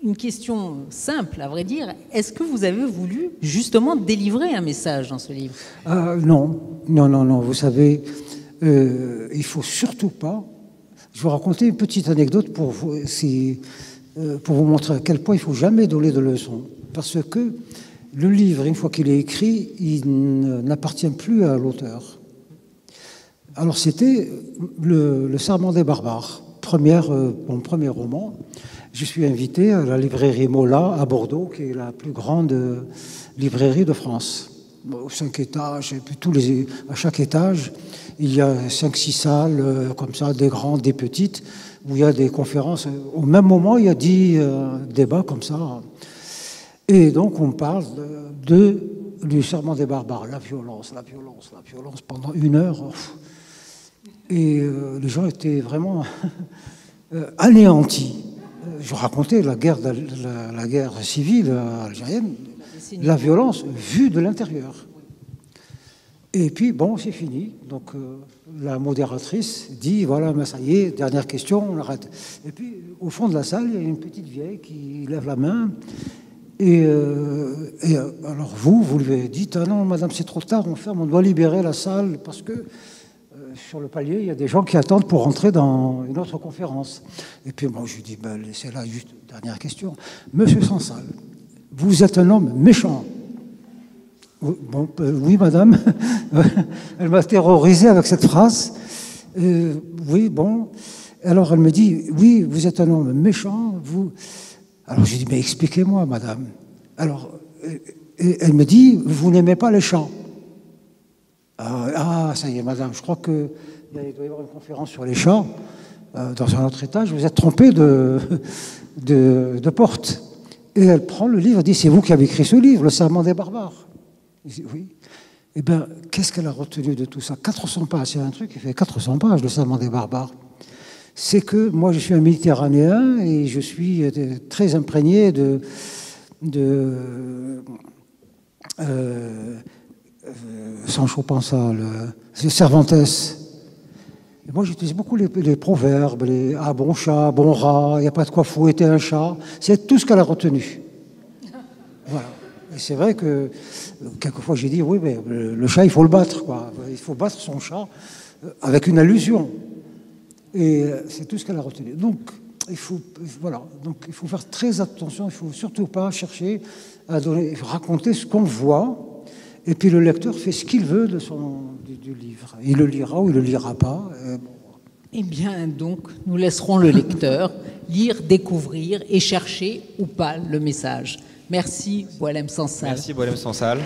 B: une question simple, à vrai dire. Est-ce que vous avez voulu justement délivrer un message dans ce livre? Non. Vous savez,
C: il faut surtout pas. Je vais raconter une petite anecdote pour vous montrer à quel point il ne faut jamais donner de leçons. Parce que le livre, une fois qu'il est écrit, il n'appartient plus à l'auteur. Alors c'était le Serment des barbares, mon premier roman. Je suis invité à la librairie Mola à Bordeaux, qui est la plus grande librairie de France. 5 étages, et puis à chaque étage, il y a 5-6 salles comme ça, des grandes, des petites, où il y a des conférences. Au même moment, il y a 10 débats comme ça. Et donc, on parle du Serment des barbares, la violence, pendant 1 heure. Et les gens étaient vraiment anéantis. Je racontais la guerre civile algérienne, la violence vue de l'intérieur. Et puis, bon, c'est fini. Donc, la modératrice dit, voilà, mais ça y est, dernière question, on arrête. Et puis, au fond de la salle, il y a une petite vieille qui lève la main. Et alors, vous lui dites, ah non, madame, c'est trop tard, on ferme, on doit libérer la salle parce que sur le palier, il y a des gens qui attendent pour rentrer dans une autre conférence. Et puis, moi, je lui dis, laissez-la, juste dernière question. Monsieur Sansal, vous êtes un homme méchant. Bon, oui, madame. Elle m'a terrorisé avec cette phrase. Oui, bon. Alors, elle me dit, oui, vous êtes un homme méchant. Alors, je lui dis, mais expliquez-moi, madame. Alors, elle me dit, vous n'aimez pas les chants. Ah, ça y est, madame, je crois qu'il doit y avoir une conférence sur les chants dans un autre étage. Vous êtes trompée de porte. Et elle prend le livre et dit, c'est vous qui avez écrit ce livre, Le Serment des barbares. Oui. Eh bien, qu'est-ce qu'elle a retenu de tout ça? 400 pages, c'est un truc qui fait 400 pages, le Serment des barbares. C'est que moi, je suis un Méditerranéen et je suis très imprégné de Sancho Panza, Cervantes. Et moi, j'utilise beaucoup les proverbes, bon chat, bon rat, il n'y a pas de quoi fouetter un chat. C'est tout ce qu'elle a retenu. Voilà. Et c'est vrai que quelquefois j'ai dit, oui, mais le chat, il faut le battre, quoi. Il faut battre son chat avec une allusion. Et c'est tout ce qu'elle a retenu. Donc, il faut faire très attention, il ne faut surtout pas chercher à raconter ce qu'on voit. Et puis le lecteur fait ce qu'il veut du livre. Il le lira ou il ne le lira pas.
B: Eh bien, donc, nous laisserons le lecteur lire, découvrir et chercher ou pas le message. Merci, Boualem Sansal.
D: Merci, Boualem Sansal.